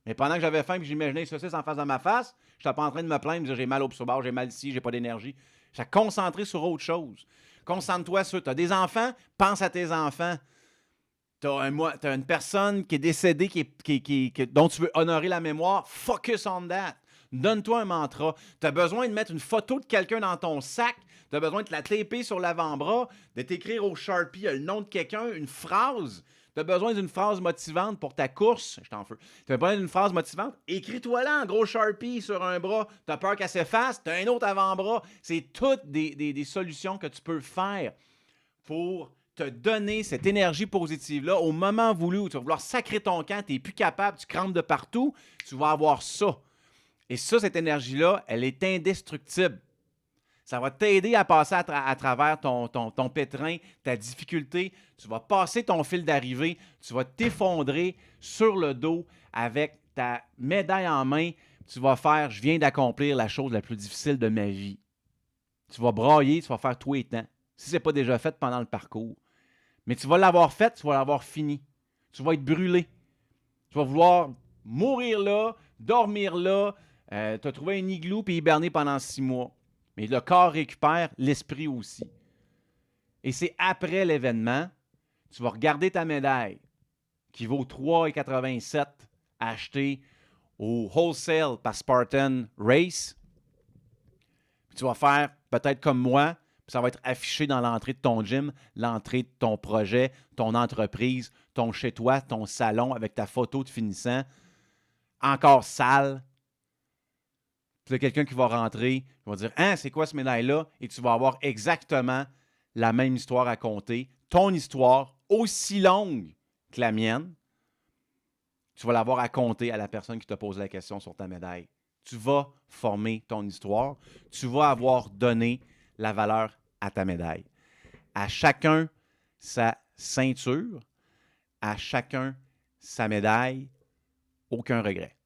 Mais pendant que j'avais faim et que j'imaginais les saucisses en face de ma face, je n'étais pas en train de me plaindre, de dire j'ai mal au psobord, j'ai mal ici, j'ai pas d'énergie. Je suis concentré sur autre chose. Concentre-toi sur... Tu as des enfants, pense à tes enfants. Tu as une personne qui est décédée dont tu veux honorer la mémoire. Focus on that. Donne-toi un mantra. Tu as besoin de mettre une photo de quelqu'un dans ton sac. Tu as besoin de te la taper sur l'avant-bras, de t'écrire au Sharpie le nom de quelqu'un, une phrase. Tu as besoin d'une phrase motivante pour ta course. Je t'en feu. Tu as besoin d'une phrase motivante. Écris-toi là en gros Sharpie sur un bras. Tu as peur qu'elle s'efface. Tu as un autre avant-bras. C'est toutes des solutions que tu peux faire pour te donner cette énergie positive-là au moment voulu où tu vas vouloir sacrer ton camp, tu n'es plus capable, tu crampes de partout, tu vas avoir ça. Et ça, cette énergie-là, elle est indestructible. Ça va t'aider à passer à travers ton pétrin, ta difficulté. Tu vas passer ton fil d'arrivée. Tu vas t'effondrer sur le dos avec ta médaille en main. Tu vas faire « Je viens d'accomplir la chose la plus difficile de ma vie ». Tu vas brailler, tu vas faire tout et temps. Si ce n'est pas déjà fait pendant le parcours. Mais tu vas l'avoir fait, tu vas l'avoir fini. Tu vas être brûlé. Tu vas vouloir mourir là, dormir là. Tu as trouvé un igloo et hiberner pendant 6 mois. Mais le corps récupère, l'esprit aussi. Et c'est après l'événement, tu vas regarder ta médaille qui vaut 3,87 achetée au wholesale par Spartan Race. Puis tu vas faire peut-être comme moi, puis ça va être affiché dans l'entrée de ton gym, l'entrée de ton projet, ton entreprise, ton chez-toi, ton salon avec ta photo de finissant, encore sale. Puis il y a quelqu'un qui va rentrer, il va dire « Hein, c'est quoi ce médaille-là? » Et tu vas avoir exactement la même histoire à conter. Ton histoire, aussi longue que la mienne, tu vas l'avoir à compter à la personne qui te pose la question sur ta médaille. Tu vas former ton histoire. Tu vas avoir donné la valeur à ta médaille. À chacun sa ceinture, à chacun sa médaille, aucun regret.